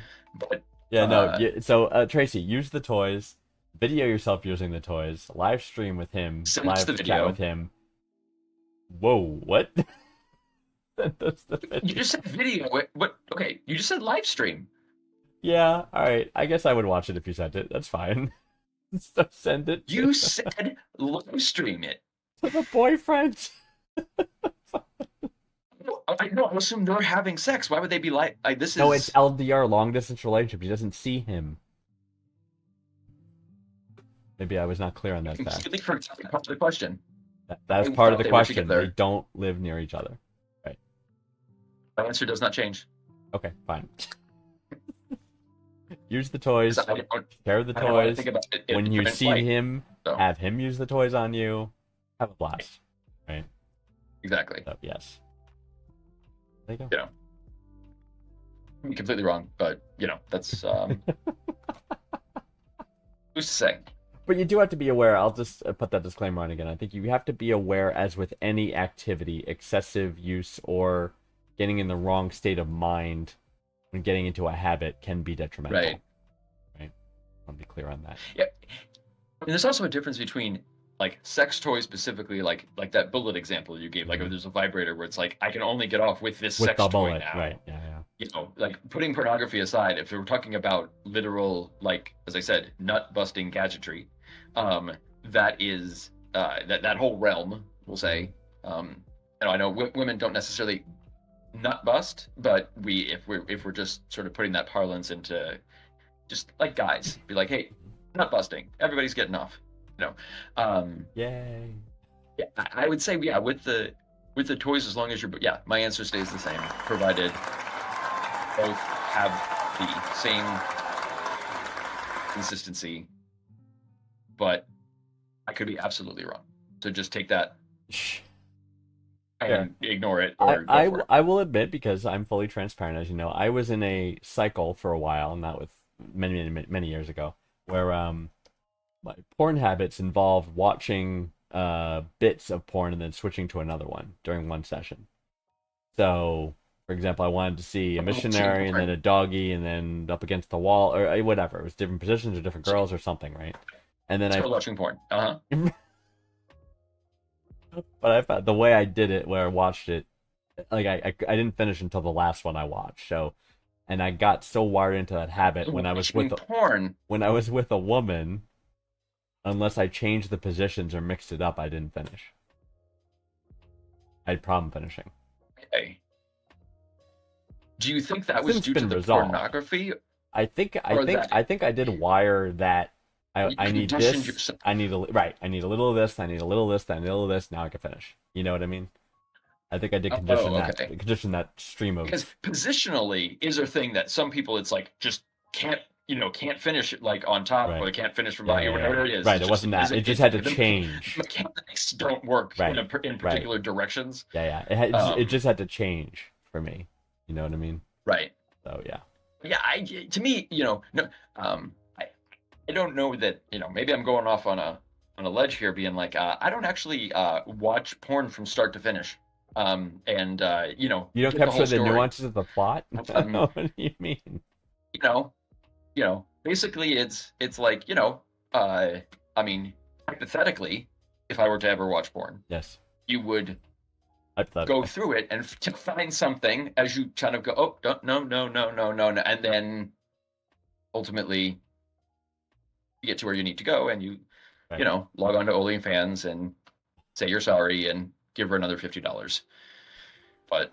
But Yeah, no. Uh, So Tracy, use the toys. Video yourself using the toys. Live stream with him. Send us Live the chat video. with him. Whoa, what? Send us the you video. just said video. What? Okay, you just said live stream. Yeah, alright. I guess I would watch it if you sent it. That's fine. So send it You said live stream it. to the boyfriend. I know. I assume they're having sex. Why would they be like? This is No, it's LDR, long distance relationship. He doesn't see him. Maybe I was not clear on that fact. completely forgot part of the question. That's I part of thought the they were question. together. They don't live near each other. My answer does not change. Okay, fine. Use the toys. 'Cause I don't, Care of the I don't want to toys. think about it in When a you different see light, him, so. have him use the toys on you. Have a blast. Right? Exactly. So, yes. There you go. Yeah. I'm completely wrong, but that's who's to say? But you do have to be aware. I'll just put that disclaimer on again. I think you have to be aware, as with any activity, excessive use or getting in the wrong state of mind when getting into a habit can be detrimental. Right. Right. I want to be clear on that. Yeah. And there's also a difference between like sex toys specifically, like that bullet example you gave. Like if there's a vibrator where it's like I can only get off with this With sex the toy bullet, now. right? Yeah, yeah. Like putting pornography aside, if we're talking about literal, like as I said, nut busting gadgetry, that is that whole realm, we'll say. I know women don't necessarily nut bust, but if we're just sort of putting that parlance into just like guys, be like, hey, nut busting, everybody's getting off, Yay. Yeah, I would say with the toys, as long as you're my answer stays the same, provided both have the same consistency, but I could be absolutely wrong. So just take that and ignore it or go for it. I will admit, because I'm fully transparent, as you know, I was in a cycle for a while, not with many years ago, where my porn habits involved watching bits of porn and then switching to another one during one session. So, for example, I wanted to see a missionary and then a doggy and then up against the wall or whatever. It was different positions or different girls or something, right? And then It's called watching porn. But I found the way I did it, where I watched it, like I didn't finish until the last one I watched. So, and I got so wired into that habit when I was with porn. When I was with a woman, unless I changed the positions or mixed it up, I didn't finish. I had problem finishing. Okay. Do you think that was Since due to been the resolved. pornography? I think Or that- I think I did wire that. You I need conditioned this. yourself. I need I need a little of this. I need a little of this. I need a little of this. Now I can finish. You know what I mean? I think I did condition okay. condition that stream of. Because positionally is a thing that some people it's like just can't finish it like on top Right. or they can't finish from Yeah, behind yeah, whatever yeah. it is. Right, It's it just- wasn't that. it's- It just it's- had to the change. Mechanics don't work Right, in particular directions. Yeah, yeah. It Um, just had to change for me. You know what I mean? Right. So yeah. Yeah, to me, no, I don't know that, maybe I'm going off on a ledge here, being like, I don't actually watch porn from start to finish, and You don't get the capture whole the story. nuances of the plot? Um, What do you mean? you know, basically it's like, uh, I mean, hypothetically, if I were to ever watch porn, Yes. you would go Hypothetically. through it and to find something as you kind of go, oh, no, no, no, no, no, no, and then ultimately you get to where you need to go, and you Right. log on to OnlyFans and say you're sorry and give her another $50. But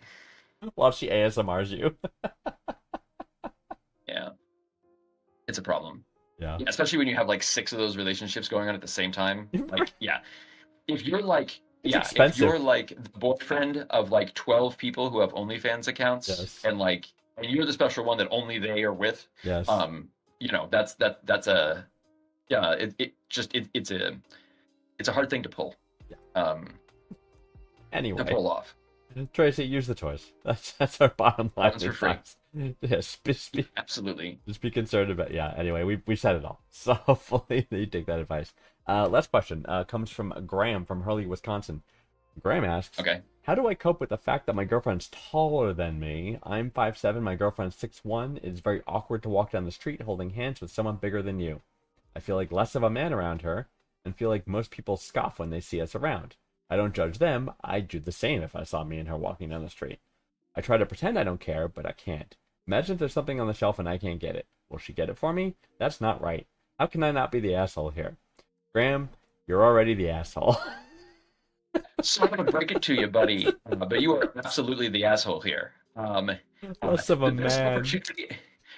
While she ASMRs you. yeah, it's a problem. Yeah. Yeah, especially when you have like 6 of those relationships going on at the same time. Like, yeah, if you're like, It's if expensive. you're like the boyfriend of like 12 people who have OnlyFans accounts, Yes. and you're the special one that only they are with, Yes. that's a, yeah, it's a hard thing to pull, to Anyway, pull off. Tracy, use the toys. That's our bottom line. Ones for free. Yes. Absolutely. Just be concerned about. Yeah. Anyway, we said it all. So hopefully you take that advice. Last question comes from Graham from Hurley, Wisconsin. Graham asks, Okay. how do I cope with the fact that my girlfriend's taller than me? I'm 5'7", my girlfriend's 6'1". It's very awkward to walk down the street holding hands with someone bigger than you. I feel like less of a man around her, and feel like most people scoff when they see us around. I don't judge them. I'd do the same if I saw me and her walking down the street. I try to pretend I don't care, but I can't. Imagine if there's something on the shelf and I can't get it. Will she get it for me? That's not right. How can I not be the asshole here? Graham, you're already the asshole. So I'm gonna break it to you, buddy, but you are absolutely the asshole here. Less of a The best man. opportunity,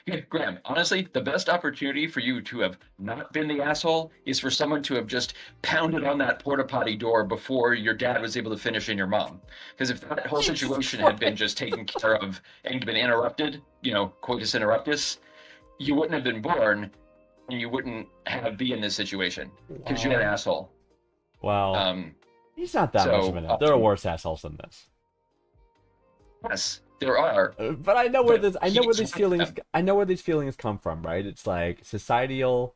yeah, Graham, honestly, the best opportunity for you to have not been the asshole is for someone to have just pounded on that porta potty door before your dad was able to finish and your mom. Because if that whole situation had been just taken care of and been interrupted, coitus interruptus, you wouldn't have been born, and you wouldn't be in this situation because you're an asshole. Wow. Um, He's not that much of an asshole. There are worse assholes than this. yes, there are. But I know where But I know where he's these one feelings of them. I know where these feelings come from, right? It's like societal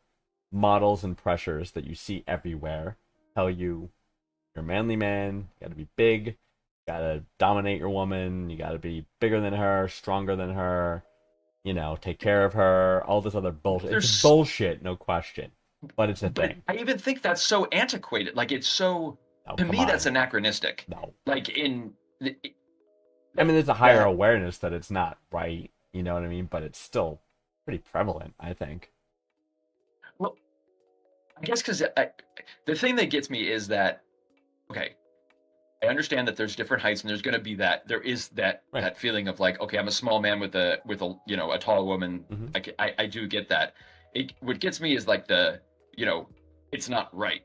models and pressures that you see everywhere tell you you're a manly man, you gotta be big, you gotta dominate your woman, you gotta be bigger than her, stronger than her, take care of her, all this other bullshit. It's There's- bullshit, no question. But it's a But thing. I even think that's so antiquated. Like, it's so, No, to come me, on. that's anachronistic. No. Like, I mean, there's a higher that- awareness that it's not right, you know what I mean? But it's still pretty prevalent, I think. well, I guess because the thing that gets me is that, okay, I understand that there's different heights, and there's going to be there is that Right. that feeling of like, okay, I'm a small man with a a tall woman. Mhm. Like, I do get that. What gets me is like it's not right.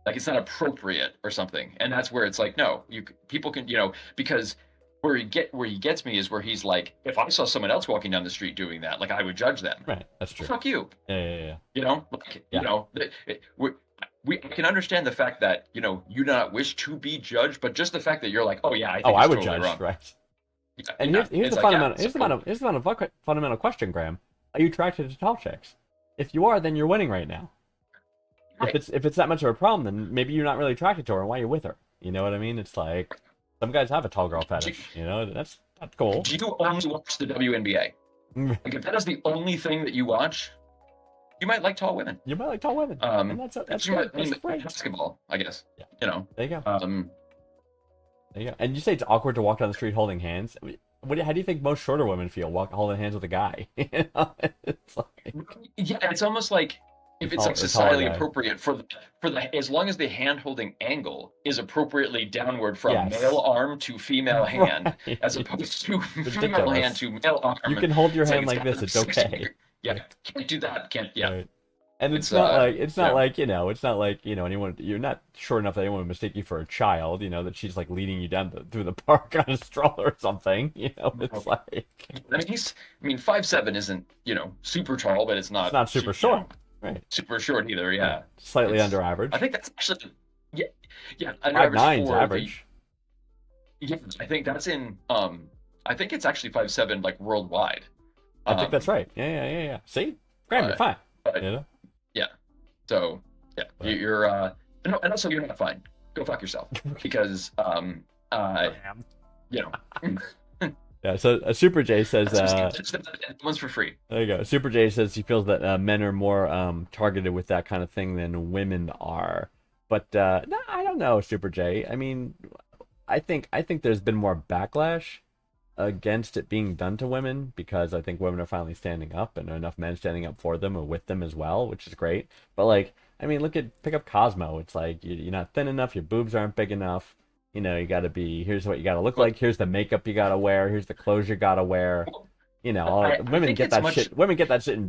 Like, it's not appropriate or something, and that's where it's like, no, people can, because where he gets me is where he's like, if I saw someone else walking down the street doing that, like, I would judge them. Right, that's true. Fuck you. Yeah. Like, Yeah. I can understand the fact that you do not wish to be judged, but just the fact that you're like, oh yeah, I think Oh, I it's would totally judge, wrong. right? Yeah, And yeah, here's it's the like, yeah, fundamental it's here's the cool. fundamental question, Graham. Are you attracted to tall chicks? If you are, then you're winning right now. Right. If it's that much of a problem, then maybe you're not really attracted to her, and why are you with her? You know what I mean? It's like some guys have a tall girl fetish. That's cool. Do you only watch the WNBA? Like, if that is the only thing that you watch, you might like tall women. You might like tall women, and that's You great. might, That's great. basketball, I guess. Yeah. There you go. Um, There you go. And you say it's awkward to walk down the street holding hands. How do you think most shorter women feel holding hands with a guy? It's like, yeah, it's almost like if it's like a taller societally guy. appropriate for the as long as the hand holding angle is appropriately downward from Yes. male arm to female hand, Right. as opposed to female Ridiculous. hand to male arm. You can hold your It's hand it's like got this. It's 60 okay. Yeah, can't do that. Can't. Yeah. Right. And it's It's, not uh, like it's not yeah. like it's not like anyone. You're not short enough that anyone would mistake you for a child. That she's like leading you through the park on a stroller or something. It's like I mean, 5'7" isn't super tall, but it's not. it's not super short, right? Super short either. Yeah. Slightly It's- under average. I think that's actually. Yeah. Under 5'9's for average. Yeah, I think that's in. I think it's actually 5'7" like worldwide. I think that's right. Yeah. See, Graham, you're fine. but You know, yeah, so yeah, Right. you're and also you're not fine. Go fuck yourself because Graham. you know. Yeah. So Super J says, That one's for free. there you go. Super J says he feels that men are more targeted with that kind of thing than women are. But no, I don't know, Super J. I mean, I think there's been more backlash against it being done to women because I think women are finally standing up and enough men standing up for them or with them as well, which is great. But like, I mean, pick up Cosmo. It's like you're not thin enough, your boobs aren't big enough. You know, you got to be. Here's what you got to look like. Here's the makeup you got to wear. Here's the clothes you got to wear. You know, I women think get it's that much. shit. Women get that shit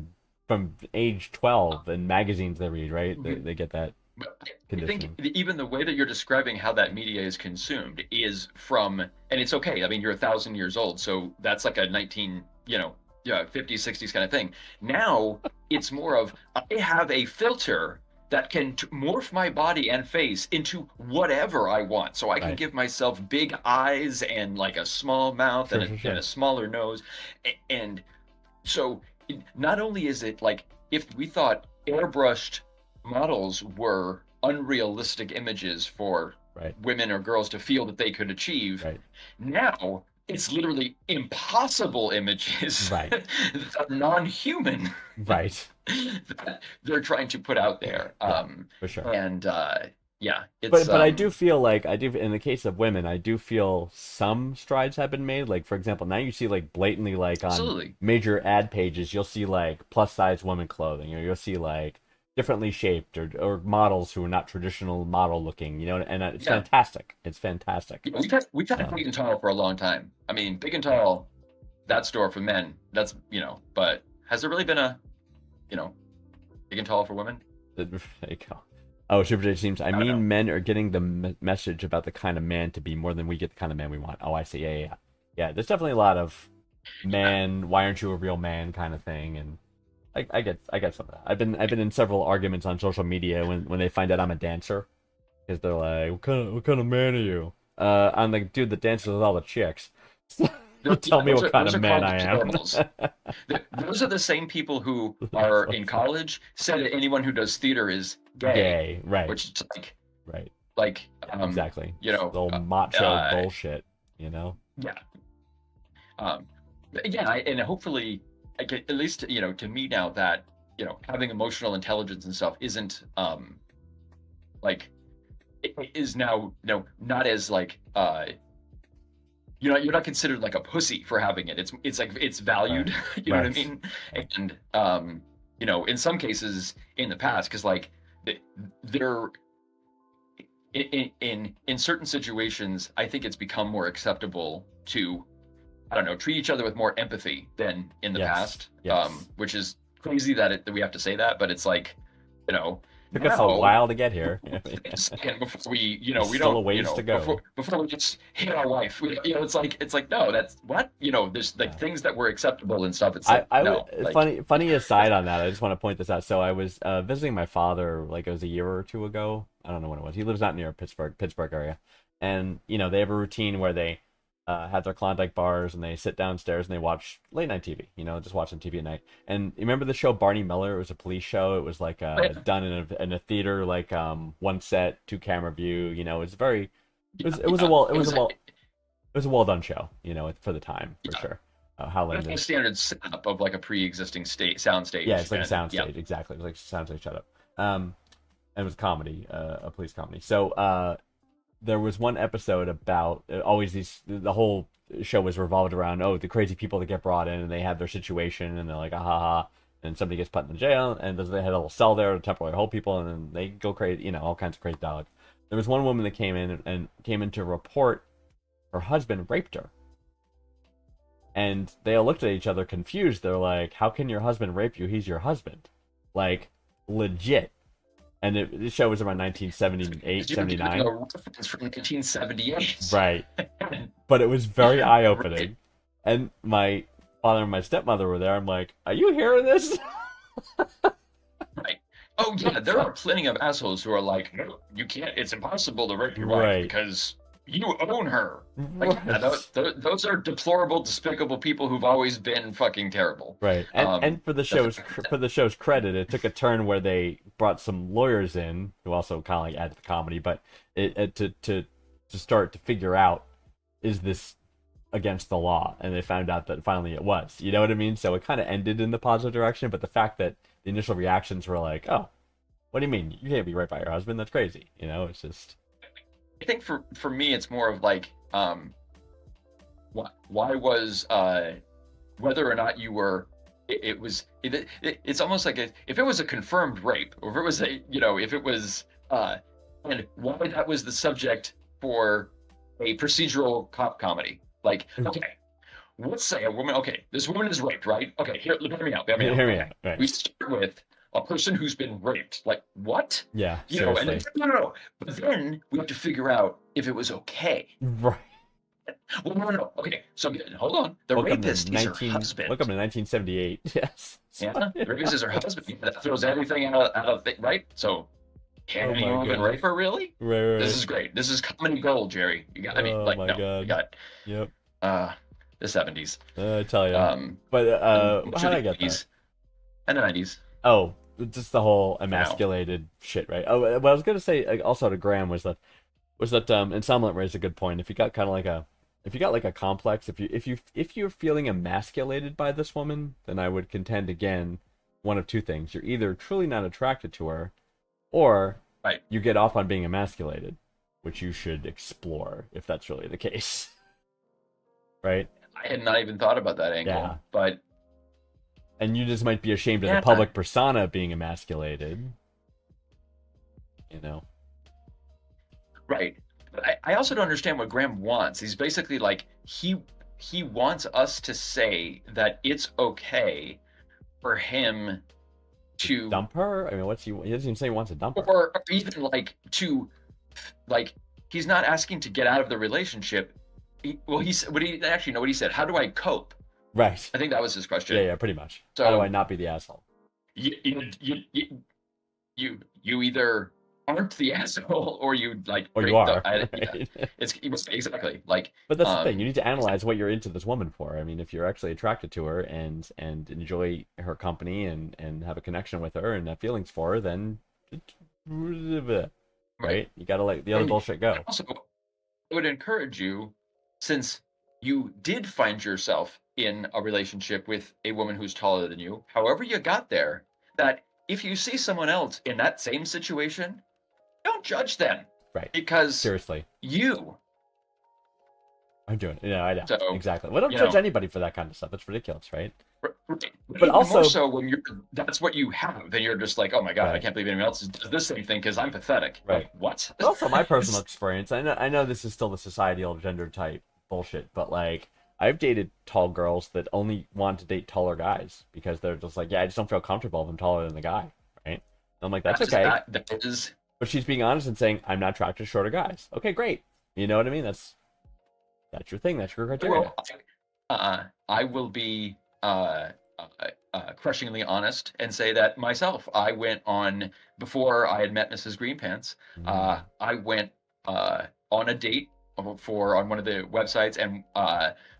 from age 12 in magazines they read, right? They get that But I think conditioning. even the way that you're describing how that media is consumed is from, and it's okay. I mean, you're 1,000 years old, so that's like a 19, yeah, 50s, 60s kind of thing. Now it's more of I have a filter that can morph my body and face into whatever I want. So I can Right. give myself big eyes and like a small mouth Sure, and sure, a, sure. and a smaller nose. And so not only is it like if we thought airbrushed models were unrealistic images for Right. women or girls to feel that they could achieve, Right. now it's literally impossible images Right. that are non-human Right. that they're trying to put out there. Yeah, for sure. And yeah, it's But I do feel like I do in the case of women, I do feel some strides have been made. Like for example, now you see like blatantly like on absolutely. major ad pages, you'll see like plus size women clothing, or you'll see like differently shaped or models who are not traditional model looking, and it's Yeah. fantastic. It's fantastic. Yeah, we've had Um, Big and Tall for a long time. I mean, Big and Tall, that store for men, that's but has there really been a, Big and Tall for women? there you go. Oh, Super J seems. I I don't mean, know. men are getting the message about the kind of man to be more than we get the kind of man we want. Oh, I see. Yeah. There's definitely a lot of man. Why aren't you a real man? Kind of thing, and I get some of that. I've been in several arguments on social media when they find out I'm a dancer, because they're like, what kind of man are you? I'm like, dude, that dances with all the chicks. You tell me what kind Those of are man called I am. deplorables. Those are the same people who are in college said that anyone who does theater is gay, Gay, right, which is like right, like exactly. you know, Little macho uh, bullshit, you know? yeah. But again, and hopefully, I get at least to me now that having emotional intelligence and stuff isn't like it is now not as like you're not considered like a pussy for having it. It's like it's valued. You know what I Right. mean? And in some cases in the past, because like there in certain situations, I think it's become more acceptable to, I don't know, treat each other with more empathy than in the Yes, past. yes. Which is crazy that we have to say that, but it's like, Took us a now, while to get here. and before we, There's we still don't, a ways to go. before we just hit our wife, it's like no, that's what, there's like things that were acceptable and stuff. It's like no, like, funny aside on that. I just want to point this out. So I was visiting my father, like it was a year or two ago. I don't know when it was. He lives out near Pittsburgh area, and they have a routine where they have their Klondike bars and they sit downstairs and they watch late night TV. Just watch some TV at night. And you remember the show Barney Miller? It was a police show. It was like done in a theater, like one set, two camera view. It's very. It was a well done show. For the time for Yeah. sure. It's Howland like a is. standard setup of like a pre-existing sound stage. Yeah, it's like a and, sound yeah. stage, exactly. It was like sound stage. Shut up. And it was a comedy, a police comedy. So there was one episode about always the whole show was revolved around the crazy people that get brought in and they have their situation and they're like ha, and somebody gets put in the jail and they had a little cell there to temporarily hold people and then they go crazy, all kinds of crazy dialogue. There was one woman that came in to report her husband raped her. And they all looked at each other confused. They're like, how can your husband rape you? He's your husband. Like, legit. And this show was around 1978, You're doing 79. a reference from 1978. Right. But it was very eye-opening. And my father and my stepmother were there. I'm like, are you hearing this? Right. Oh yeah, there are plenty of assholes who are like, no, you can't. It's impossible to rape your wife Right. because you own her. Like, yeah, those are deplorable, despicable people who've always been fucking terrible. Right, and for the show's credit, it took a turn where they brought some lawyers in who also kind of like added to the comedy, but to start to figure out, is this against the law? And they found out that finally it was. You know what I mean? So it kind of ended in the positive direction, but the fact that the initial reactions were like, "Oh, what do you mean you can't be right by your husband? That's crazy." You know, it's just. I think for me, it's more of like, why was whether or not you were, it's almost like if it was a confirmed rape, or if it was if it was and why that was the subject for a procedural cop comedy. Like, okay, let's say a woman. Okay, this woman is raped, right? Okay, hear me out. Hear me out. Hear me Okay. out. Right. We start with a person who's been raped. Like, what? Yeah, You know, seriously. and then, no. But then we have to figure out if it was okay. Right. Well, no. Okay, so hold on. The Look up to rapist is her husband. Look up to 1978. Yes. Yeah, the rapist is her husband. Yeah, that throws everything out of it, right? So, can Oh my anyone even goodness. rape her, really? Right. This is great. This is comedy gold, Jerry. You got. I mean, Oh like, my no, God. you got Yep. the 70s. I tell you. But How did I get that? and the 90s. Oh, just the whole emasculated shit, right? Oh, what I was gonna say also to Graham was that and Somlet raised a good point. If you got kind of like a complex, if you're feeling emasculated by this woman, then I would contend again one of two things: you're either truly not attracted to her, or Right. you get off on being emasculated, which you should explore if that's really the case, right? I had not even thought about that angle, Yeah. but And you just might be ashamed of Yeah. the public persona being emasculated, you know. right. But I also don't understand what Graham wants. He's basically like he wants us to say that it's okay for him to Dump her? I mean, he doesn't even say he wants to dump her. or even like to like he's not asking to get out of the relationship. He actually know what he said. How do I cope? Right. I think that was his question. Yeah, pretty much. So- How do I not be the asshole? You either aren't the asshole or you like Or break you are. yeah. right? It's exactly like But that's the Um, thing. You need to analyze what you're into this woman for. I mean, if you're actually attracted to her and enjoy her company and have a connection with her and have feelings for her, then right? You got to let the other And- bullshit go. also I would encourage you, since you did find yourself in a relationship with a woman who's taller than you, however you got there, that if you see someone else in that same situation, don't judge them. Right. Because Seriously. you I'm doing it. Yeah, I know. So, Exactly. Well, don't you judge know. anybody for that kind of stuff. It's ridiculous, right? but But also- more so when that's what you have, then you're just like, oh my god, I Right. can't believe anyone else does this same thing because I'm pathetic. Right. Like, what? But also my personal experience. I know this is still the societal gender type bullshit, but like I've dated tall girls that only want to date taller guys because they're just like, yeah, I just don't feel comfortable if I'm taller than the guy, right? And I'm like, that's okay. That is But she's being honest and saying, I'm not attracted to shorter guys. Okay, great. You know what I mean? That's your thing. That's your criteria. well, I will be crushingly honest and say that myself. I went on before I had met Mrs. Greenpants. I went on a date on one of the websites and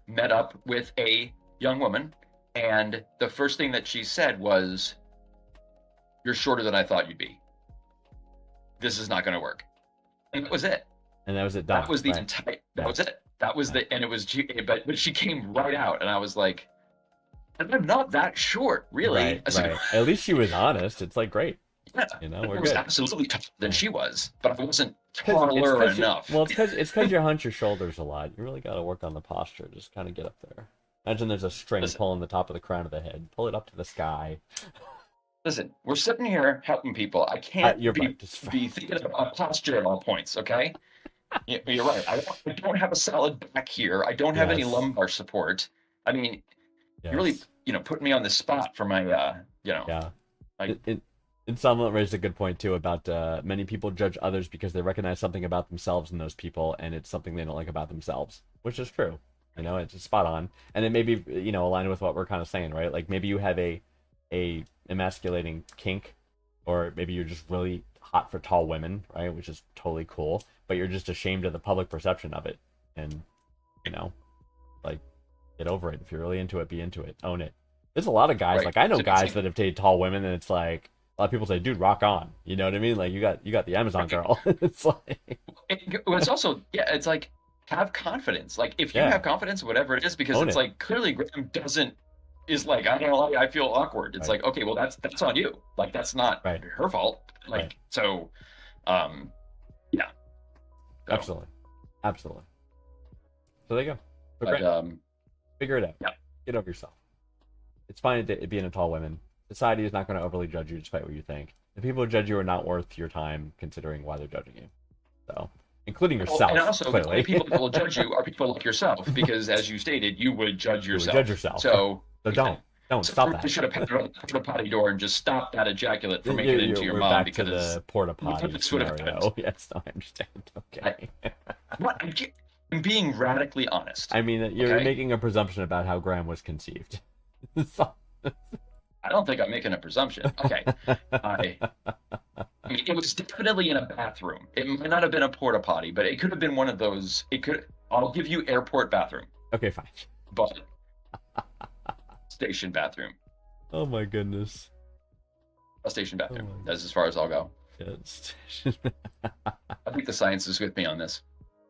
met up with a young woman, and the first thing that she said was, "You're shorter than I thought you'd be. This is not going to work." And that was it. And that was it. That was the right. entire. That was it. That was the. And it was. But she came right out, and I was like, "I'm not that short, really." Right, I said, right. At least she was honest. It's like great. Yeah, You know, I we're was good. absolutely taller than she was, but I wasn't 'Cause taller it's enough. Well, it's because you hunch your shoulders a lot. You really got to work on the posture. Just kind of get up there. Imagine there's a string Listen. pulling the top of the crown of the head. Pull it up to the sky. Listen, we're sitting here helping people. I can't You're be, right, just be thinking about posture at all points, okay? You're right. I don't have a solid back here. I don't have any Yes. lumbar support. I mean, Yes. you really, put me on the spot for my, Yeah. I- And Samuel raised a good point too about many people judge others because they recognize something about themselves in those people, and it's something they don't like about themselves, which is true. You know, it's spot on, and it may be aligned with what we're kind of saying, right? Like maybe you have a emasculating kink, or maybe you're just really hot for tall women, right? Which is totally cool, but you're just ashamed of the public perception of it. And, you know, like, get over it. If you're really into it, be into it. Own it. There's a lot of guys, Right. like, I know So it's guys like- that have dated tall women, and it's like, a lot of people say, dude, rock on. You know what I mean? Like, you got the Amazon girl. It's like, It's also, yeah, it's like, have confidence. Like, if you Yeah. have confidence, whatever it is, because Own it's it. like, clearly Graham is like, I don't know, I feel awkward. It's Right. like, okay, well, that's on you. Like, that's not Right. her fault. Like, Right. so, yeah. So, absolutely. Absolutely. So there you go. But But, great. Figure it out. yeah. Get over yourself. It's fine being a tall woman. Society is not going to overly judge you despite what you think. The people who judge you are not worth your time considering why they're judging you. So, including well, yourself, and also, the clearly. only people that will judge you are people like yourself, because as you stated, you would judge You would yourself. judge yourself. So, So don't so stop you that. should have put it on the potty door and just stop that ejaculate from You're- making it into your we're mom, back because to the porta potty this would have scenario. happened. Yes, no, I understand. Okay. what I'm being radically honest. I mean, you're Okay. making a presumption about how Graham was conceived. So- I don't think I'm making a presumption. Okay. I mean, it was definitely in a bathroom. It might not have been a porta potty, but it could have been one of those. I'll give you airport bathroom, okay, fine. but station bathroom. Oh my goodness. A station bathroom. Oh. That's as far as I'll go. Yes. I think the science is with me on this.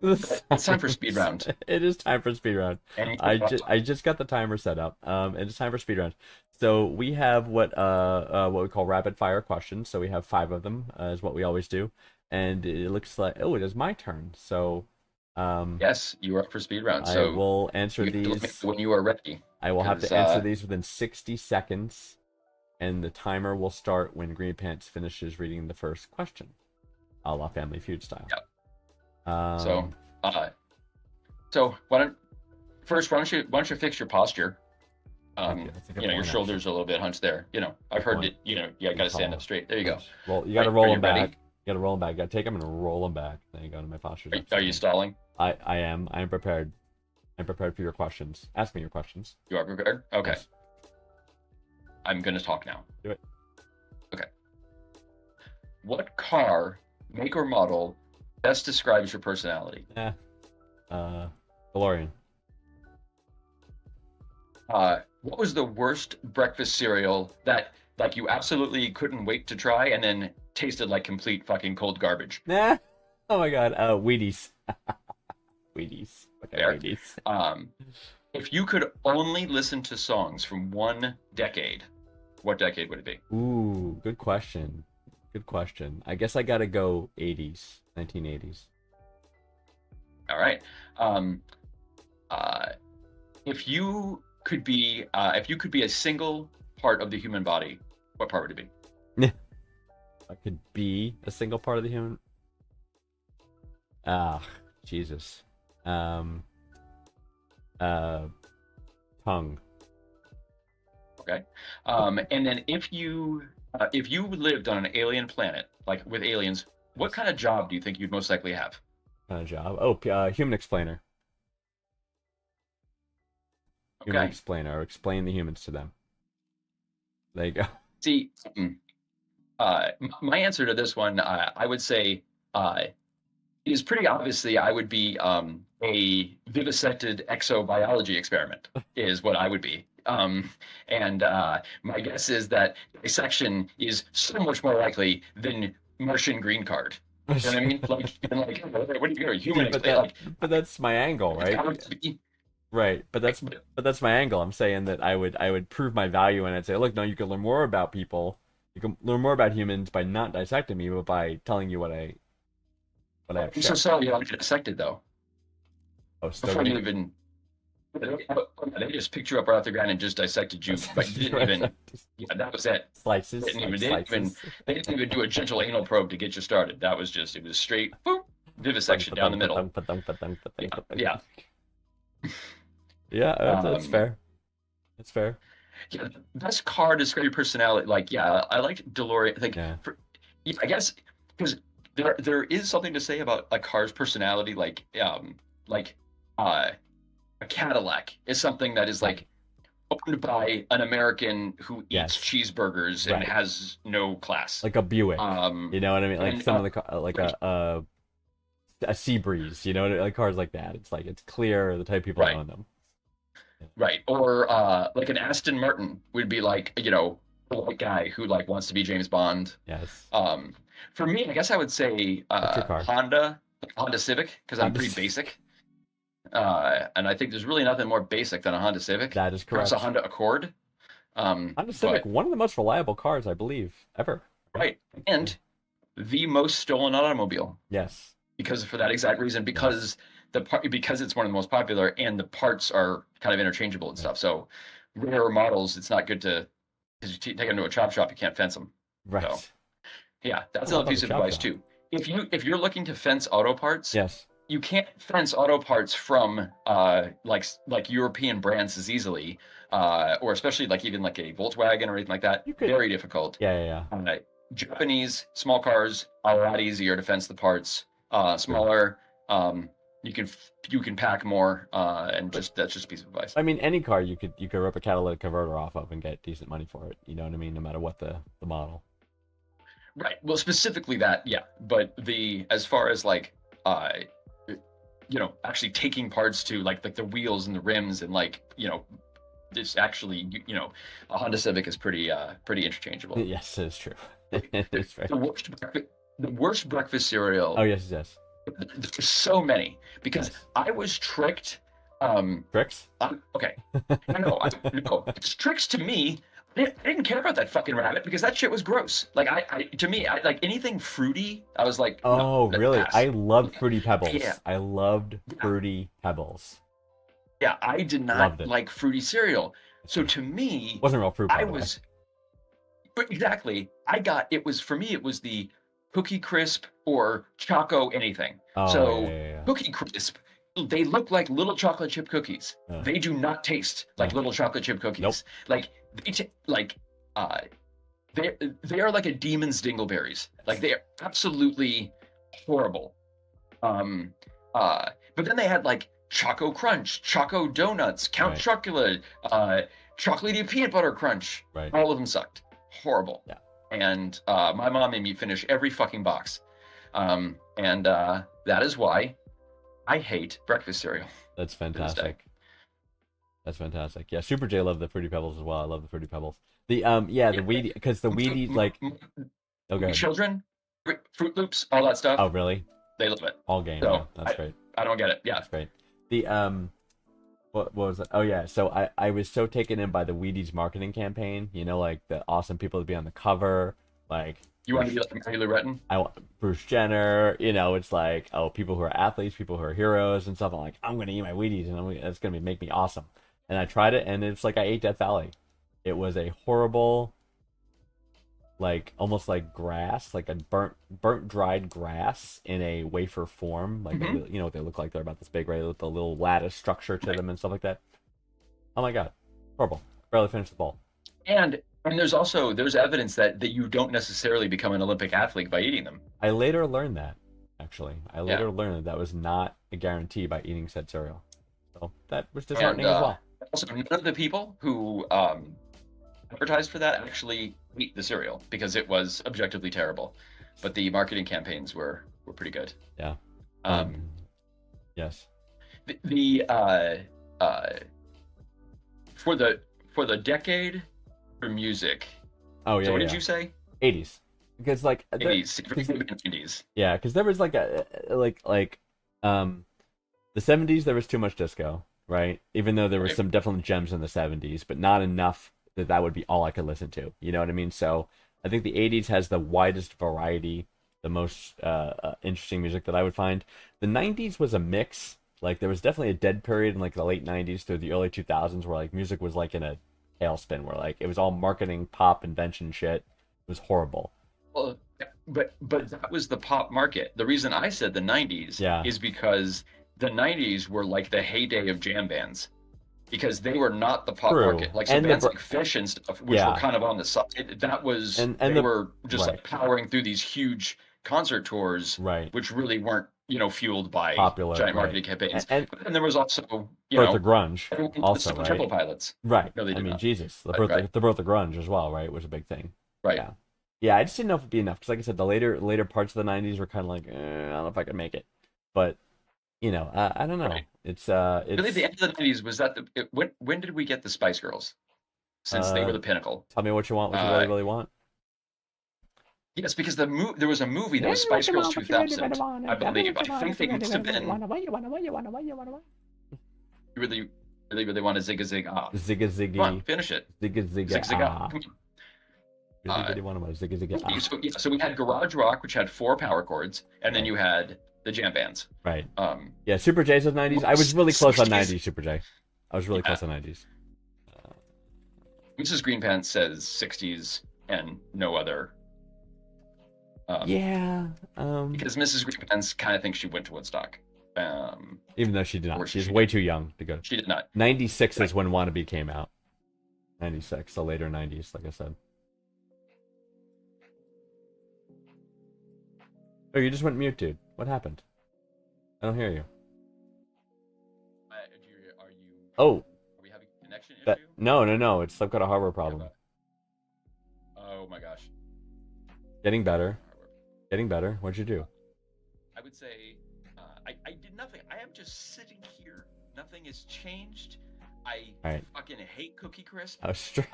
It's time for speed round. It is time for speed round. And I just got the timer set up. And it's time for speed round. So we have what we call rapid fire questions. So we have 5 of them, is what we always do. And it looks like it is my turn. So yes, you are up for speed round. I So will answer you have to let me these. know when you are ready. I will have 'cause, to answer these within 60 seconds, and the timer will start when Green Pants finishes reading the first question, a la Family Feud style. Yep. Um, So why don't you fix your posture? Okay, that's a good Your point, shoulders are a little bit hunched there. I've heard point. that. You got to stand up straight. There you go. Well, you got to Right, roll are you them back. ready? You got to roll them back. You got to take them and roll them back. There you go. To my posture. Are you stalling? I am. I am prepared. I'm prepared for your questions. Ask me your questions. You are prepared? Okay. Yes. I'm going to talk now. Do it. Okay. What car, make or model, best describes your personality? DeLorean. What was the worst breakfast cereal that you absolutely couldn't wait to try and then tasted like complete fucking cold garbage? Nah. Oh my God. Wheaties. Wheaties. Okay, Fair. Wheaties. If you could only listen to songs from one decade, what decade would it be? Ooh, good question. Good question. I guess I gotta go 80s, 1980s. All right. If you could be a single part of the human body, what part would it be? I could be a single part of the human. Jesus. Tongue. Okay. And then if you lived on an alien planet, like with aliens, what kind of job do you think you'd most likely have? Kind of job. Oh, human explainer. Human Okay. explainer, or explain the humans to them. There you go. See, my answer to this one, I would say, is pretty obviously I would be a vivisected exobiology experiment, is what I would be. And my guess is that dissection is so much more likely than Martian green card. You know what I mean? Like, what are you doing? Human but, explainer? but that's my angle, right? Right, but that's my angle. I'm saying that I would prove my value, and I'd say, look, no, you can learn more about people. You can learn more about humans by not dissecting me, but by telling you what I have. I'm so sorry you got dissected though. Oh, so Before you even, they just picked you up right off the ground and just dissected you. But you didn't even. Yeah, that was it. slices. Didn't like even- slices. They didn't even do a gentle anal probe to get you started. That was just, it was straight, boop, vivisection down the middle. Yeah. Yeah, that's Um, fair. That's fair. Yeah, best car to describe your personality. Like, yeah, I like DeLorean. Like, Yeah. yeah, I guess because there is something to say about a car's personality. Like a Cadillac is something that is like owned by an American who eats Yes. cheeseburgers and Right. has no class. Like a Buick. Um, You know what I mean? Like and some of the like right, a Sea Breeze. You know, like cars like that. It's like it's clear the type of people that right, own them. right. Or like an Aston Martin would be like, a white guy who like wants to be James Bond. Yes. For me, I guess I would say What's your car? Honda Civic, because I'm Honda pretty Civic. basic. And I think there's really nothing more basic than a Honda Civic. That is Perhaps correct. a Honda Accord. Honda Civic, But one of the most reliable cars, I believe, ever. right, and the most stolen automobile Yes. because for that exact reason, because because it's one of the most popular and the parts are kind of interchangeable and stuff. So rare models, it's not good to because you take them to a chop shop, you can't fence them. Right. So yeah, that's Oh, I another love piece the of chop advice shop. too. If you're looking to fence auto parts, Yes. you can't fence auto parts from like European brands as easily, or especially like even like a Volkswagen or anything like that. You could- Very difficult. Yeah. Japanese small cars a lot easier to fence the parts. Smaller, you can pack more, and that's just a piece of advice. I mean, any car you could rip a catalytic converter off of and get decent money for it. You know what I mean? No matter what the model. Right. Well, specifically that, yeah. But as far as like actually taking parts to like the wheels and the rims and this actually a Honda Civic is pretty interchangeable. Yes, it is true. It is very. The worst breakfast cereal. Oh yes. There's so many because Yes. I was tricked. Tricks? Okay, no, tricks to me. I didn't care about that fucking rabbit because that shit was gross. Like to me, like anything fruity, I was like, Oh, no, really? pass. I loved Fruity Pebbles. Yeah. I loved Fruity Pebbles. Yeah, I did Loved not it. like fruity cereal. So to me, Wasn't real fruit. by I the way. was but exactly. It was for me. It was the Cookie Crisp or Choco anything. Oh, So yeah. Cookie Crisp, they look like little chocolate chip cookies. Yeah. They do not taste like No. little chocolate chip cookies. Nope. Like they are like a demon's dingleberries. Like they are absolutely horrible. But then they had like Choco Crunch, Choco Donuts, Count Right. Chocolate, Chocolatey Peanut Butter Crunch. Right. All of them sucked. Horrible. Yeah. And my mom made me finish every fucking box. And that is why I hate breakfast cereal. That's this day. fantastic. That's fantastic. Yeah, Super J loved the Fruity Pebbles as well. I love the Fruity Pebbles. The the Wheaties, because the Wheaties like. Oh, go ahead. Children, Fruit Loops, all that stuff, Oh, really? they love it. All game. So, Yeah, that's great. I don't get it. Yeah. That's great. The what was it? Oh yeah, so I was so taken in by the Wheaties marketing campaign. You know, like the awesome people to be on the cover, like You want to be like Mary Lou Retton? I want Bruce Jenner. You know, it's like people who are athletes, people who are heroes and stuff. I'm like, I'm gonna eat my Wheaties, and it's gonna make me awesome. And I tried it, and it's like I ate Death Valley. It was a horrible, like almost like grass, like a burnt dried grass in a wafer form. Like Mhm. you know what they look like? They're about this big, right? With the little lattice structure to them and stuff like that. Oh my god, horrible! Barely finished the bowl. And there's evidence that you don't necessarily become an Olympic athlete by eating them. I later learned that. Actually, I later learned that was not a guarantee by eating said cereal. So that was disheartening as well. Also, none of the people who advertised for that actually ate the cereal because it was objectively terrible. But the marketing campaigns were pretty good. Yeah. Yes. For the decade for music. Oh yeah. So what yeah. did you say? 80s. Because like 80s, 90s. yeah, because there was like the 70s there was too much disco, right? Even though there were Right. some definite gems in the 70s, but not enough that would be all I could listen to. You know what I mean? So I think the 80s has the widest variety, the most interesting music that I would find. The 90s was a mix. Like there was definitely a dead period in like the late 90s through the early 2000s where like music was like in a tailspin where like it was all marketing, pop, invention shit. It was horrible. Well, but that was the pop market. The reason I said the 90s is because the 90s were like the heyday of jam bands. Because they were not the pop True. market. Like so And the bands br- like Fish and stuff, which Yeah. were kind of on the side. That was And they the- were just right. like powering through these huge concert tours, Right. which really weren't fueled by Popular, giant right. marketing campaigns. And But then there was also, birth of grunge, everyone did also, Stone right? Temple Pilots. Right. No, they I did mean, not. Jesus, Right. the birth of grunge as well, right? Was a big thing. Right. Yeah. Yeah, I just didn't know if it'd be enough because, like I said, the later parts of the '90s were kind of like, I don't know if I could make it. But I don't know. Right. It's Really, the end of the '90s was that when did we get the Spice Girls? Since they were the pinnacle. Tell me what you want, what you really, really want. Yes, because there was a movie that was Spice Girls 2000, I believe. I think it must have been. You really, really, really want to zig a zig ah. Zigga ziggy. Come on, finish it. Zigga zigga Zig zig ah. ah. Come Really, really want to zigga zigga ah. So we had garage rock, which had 4 power chords, and then you had the jam bands. Right. Yeah, Super J's of '90s. I was really close on 60s. '90s Super J. I was really close on '90s. Mrs. Greenpants says 60s and no other. Yeah. Because Mrs. Greenpants kind of thinks she went to Woodstock. Even though she did not. Or She's she way too young to go. She did not. 96 is when Wannabe came out. 96, the later 90s, like I said. Oh, you just went mute, dude. What happened? I don't hear you. Are you? Oh, Are we having a connection that issue? no. It's some kind of hardware problem. Oh my gosh. Getting better. Getting better. What'd you do? I would say I did nothing. I am just sitting here. Nothing has changed. I Right. fucking hate Cookie Crisp. I was straight.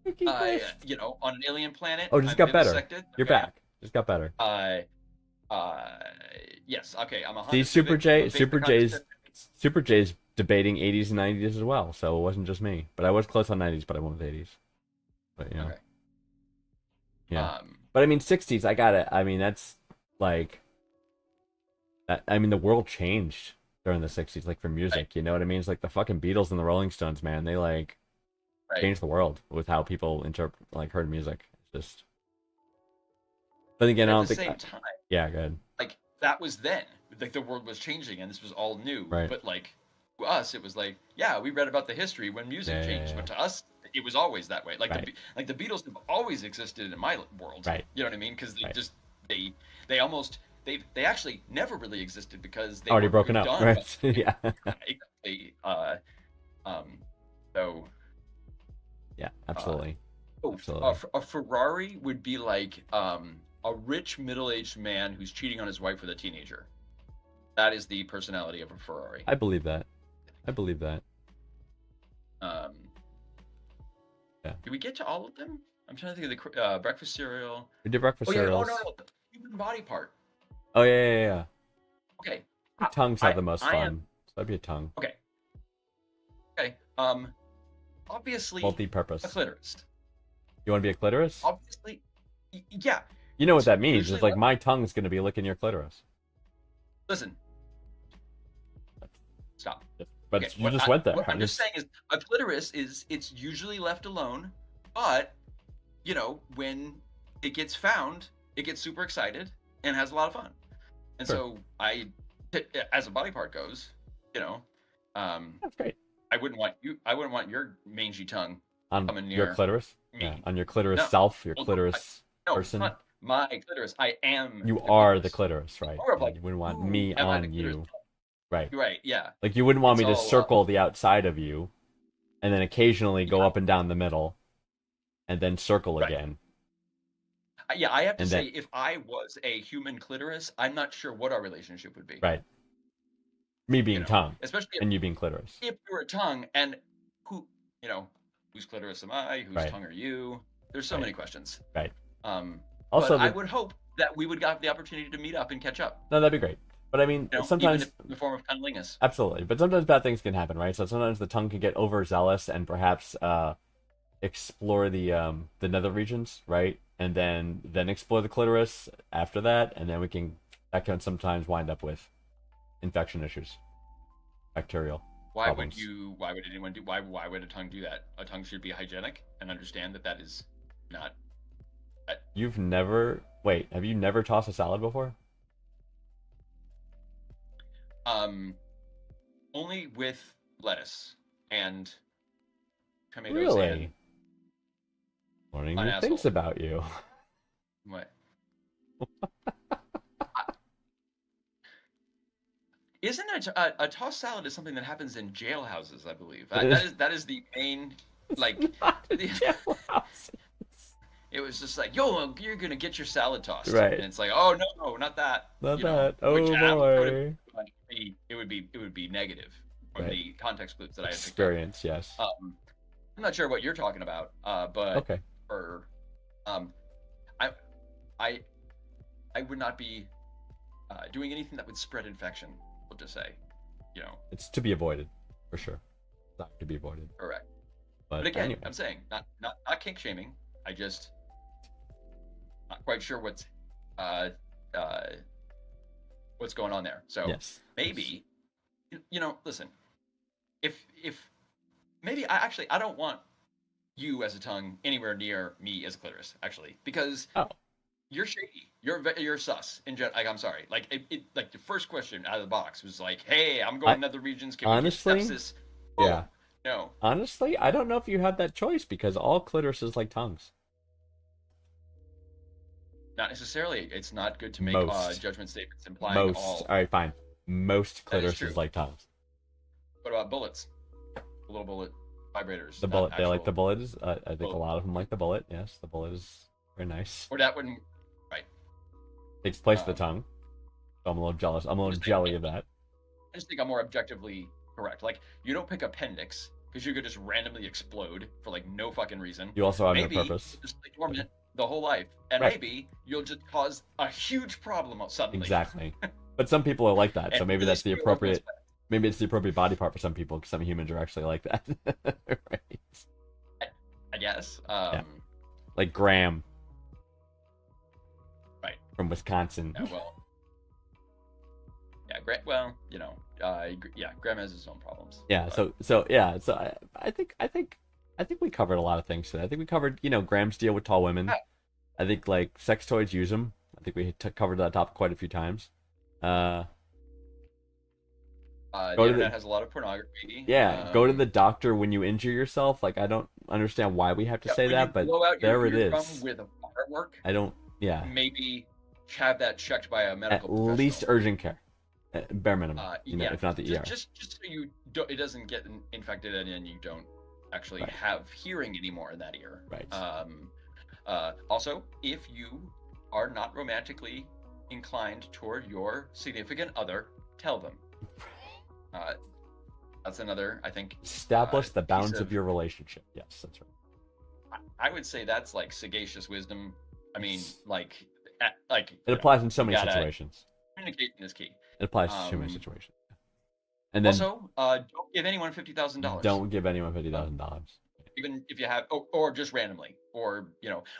Cookie I, Crisp. on an alien planet. Oh, just I'm got better. vivisected. You're Okay. back. Just got better. Yes. Okay. I'm a See, Honda Super Civic, J, a Super basic Honda J's, Civic. Super J's debating '80s and '90s as well, so it wasn't just me. But I was close on '90s, but I went with '80s. But Okay. yeah. But I mean, '60s, I got it. I mean, that's like, I mean, the world changed during the '60s, like for music. Right. You know what I mean? It's like the fucking Beatles and the Rolling Stones, man. They like Right. changed the world with how people heard music. It's just. But again, I At don't the think. same time, Yeah, good. like that was then. Like the world was changing, and this was all new. Right. But like to us, it was like, yeah, we read about the history when music changed. Yeah. But to us, it was always that way. Like Right. the Beatles have always existed in my world. Right. You know what I mean? Because they Right. just they almost they actually never really existed because they Already were broken up, redone. right? Yeah. Exactly. So. Yeah, absolutely. Oh, a Ferrari would be like a rich middle-aged man who's cheating on his wife with a teenager. That is the personality of a Ferrari. I believe that. I believe that. Yeah. Did we get to all of them? I'm trying to think of the breakfast cereal. We did breakfast Oh yeah, cereals. no, the human body part. Oh yeah. Okay. Tongues have the most I fun. am- So that'd be a tongue. Okay. Obviously, a Multi-purpose. clitoris. You want to be a clitoris? Obviously, yeah. You know what that means? usually It's like what- my tongue's gonna be licking your clitoris. Listen. Stop. But Okay, you just went there. What I'm just saying is a clitoris it's usually left alone, but when it gets found, it gets super excited and has a lot of fun. And Sure. so as a body part goes, That's great. I wouldn't want your mangy tongue On coming your near clitoris? me. Yeah. On your clitoris No. self, your Well, clitoris No, person. not my clitoris. I am. You the are the clitoris. clitoris, right? More of like, you wouldn't want ooh, me am I the on clitoris? you. Right. Right. Yeah. Like you wouldn't want me It's to all, circle the outside of you and then occasionally go Yeah. up and down the middle and then circle Right. again. Yeah. I have to And say, then- if I was a human clitoris, I'm not sure what our relationship would be. Right. Me being know, tongue Especially and you being clitoris. if you were a tongue, and whose clitoris am I? Whose Right. tongue are you? There's so Right. many questions. Right. Also, Also, but I the- would hope that we would have the opportunity to meet up and catch up. No, that'd be great. But I mean, sometimes even if in the form of cunnilingus. absolutely. But sometimes bad things can happen, right? So sometimes the tongue can get overzealous and perhaps explore the nether regions, right? And then explore the clitoris after that, and then that can sometimes wind up with infection issues, bacterial. Why problems. would you? Why would anyone do? Why would a tongue do that? A tongue should be hygienic and understand that is not. You've never have you never tossed a salad before? Only with lettuce and tomatoes. Really? And Learning an new things asshole. about you. what? Isn't a tossed salad is something that happens in jailhouses? I believe It is. that is the main like. Not in the- jailhouse. It was just like, yo, you're gonna get your salad tossed, Right. and it's like, oh no, not that, Not you know, that. Oh which I would boy. it would be negative from Right. the context clues that I had picked up. Experience, yes. I'm not sure what you're talking about, but Okay. for I I I would not be doing anything that would spread infection. We'll just say, you know, It's to be avoided, for sure. Not to be avoided. correct. But But again, anyway. I'm saying not kink shaming. I just not quite sure what's going on there. So Yes. maybe you know, listen, if maybe I don't want you as a tongue anywhere near me as a clitoris, actually, because Oh. you're shady. You're sus. Like, I'm sorry. Like like the first question out of the box was like, "Hey, I'm going to other regions. Can honestly, we get sepsis?" Yeah. No, Honestly, I don't know if you have that choice because all clitorises like tongues. not necessarily. It's not good to make Most. judgment statements implying Most. all. All right, fine. Most That is true. clitorises like tongues. What about bullets? Little bullet vibrators. The not bullet. They like actual- the bullet. I think a bullet. lot of them like the bullet. Yes, the bullet is very nice. Or that wouldn't. Takes place of the Um, tongue. So I'm a little jealous. I'm a little just think- jelly of that. I just think I'm more objectively correct. Like, you don't pick appendix because you could just randomly explode for like no fucking reason. You also have Maybe no purpose. you'll just stay dormant the whole life, and Right. maybe you'll just cause a huge problem suddenly. Exactly. But some people are like that, so And maybe really that's the screw up appropriate. what's Maybe it's the appropriate body part for some people because some humans are actually like that. Right. I guess. Like Graham. Right. From Wisconsin. Yeah, well. Yeah, well, you know, Graham has his own problems. Yeah. but- So I think we covered a lot of things today. I think we covered Graham's deal with tall women. Yeah. I think like sex toys use them. I think we covered that topic quite a few times. the go to internet the- has a lot of pornography. Yeah, go to the doctor when you injure yourself. Like I don't understand why we have to say when that, you but blow out your there it eardrum is. with a firework, I don't. Yeah, maybe have that checked by a at medical professional. least urgent care, bare minimum. Yeah, if not the ER. just so you don't, it doesn't get infected and you don't actually Right. have hearing anymore in that ear. Right. Also, if you are not romantically inclined toward your significant other, tell them. That's another, I think. Establish the piece bounds of your relationship. Yes, that's right. I would say that's like sagacious wisdom. I mean, like, It you know, applies in so many gotta- situations. communication is key. It applies to so many um, situations. And then Also, don't give anyone $50,000. don't give anyone $50,000. Even if you have, or just randomly, or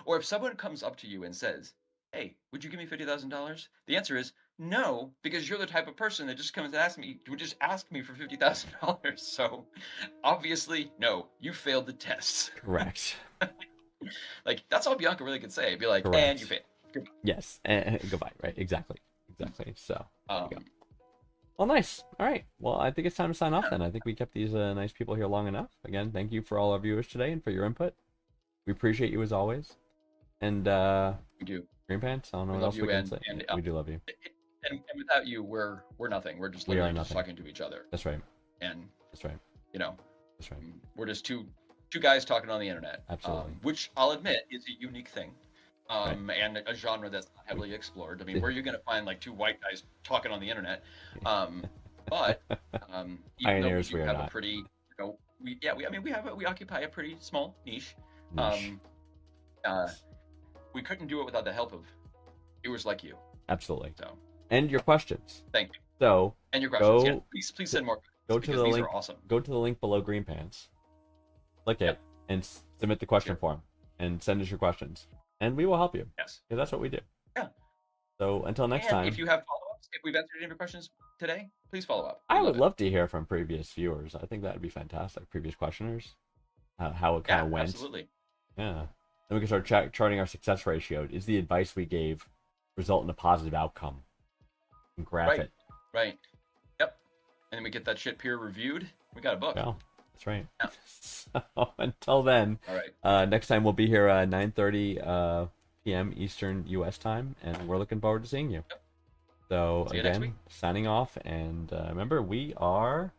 or if someone comes up to you and says, "Hey, would you give me $50,000?" The answer is no, because you're the type of person that just comes and would just ask me for $50,000. So obviously, no, you failed the test. Correct. Like that's all Bianca really could say. Be like, Correct. and you failed. Goodbye. Yes. Goodbye. Right. Exactly. So. Um, go. Well, nice. All right. Well, I think it's time to sign off then. I think we kept these nice people here long enough. Again, thank you for all our viewers today and for your input. We appreciate you as always. And we do. Green Pants, I don't know We what love else we you, can and- say. and, We do love you. And without you, we're nothing. We're just We are literally just nothing. talking to each other, That's right. and That's right. That's right. we're just two guys talking on the internet. Absolutely. Which I'll admit is a unique thing. And a genre that's not heavily explored. I mean, where are you going to find like two white guys talking on the internet? But even Pioneers though we we are have a not. pretty, we occupy a pretty small niche. Niche. We couldn't do it without the help of viewers like you. Absolutely. So And your questions. thank you. So And your questions. Go- Please send more. go to Because the these link. are awesome. Go to the link below Green Pants. Click it and submit the question Sure. form and send us your questions, and we will help you Yes. because that's what we do. Yeah. So until next And time, if you have follow-ups, if we've answered any of your questions today, please follow up. I We would it. love to hear from previous viewers. I think that would be fantastic. Previous questioners, how it kind Yeah, of went. absolutely. Yeah. Then we can start charting our success ratio. Is the advice we gave result in a positive outcome? And graph Right. it. Right. Yep. And then we get that shit peer reviewed. We got a book. Well, that's right. Yeah. So until then, All right. next time we'll be here 9:30 p.m. Eastern U.S. time, and we're looking forward to seeing you. So See you next again, week. signing off, and remember, we are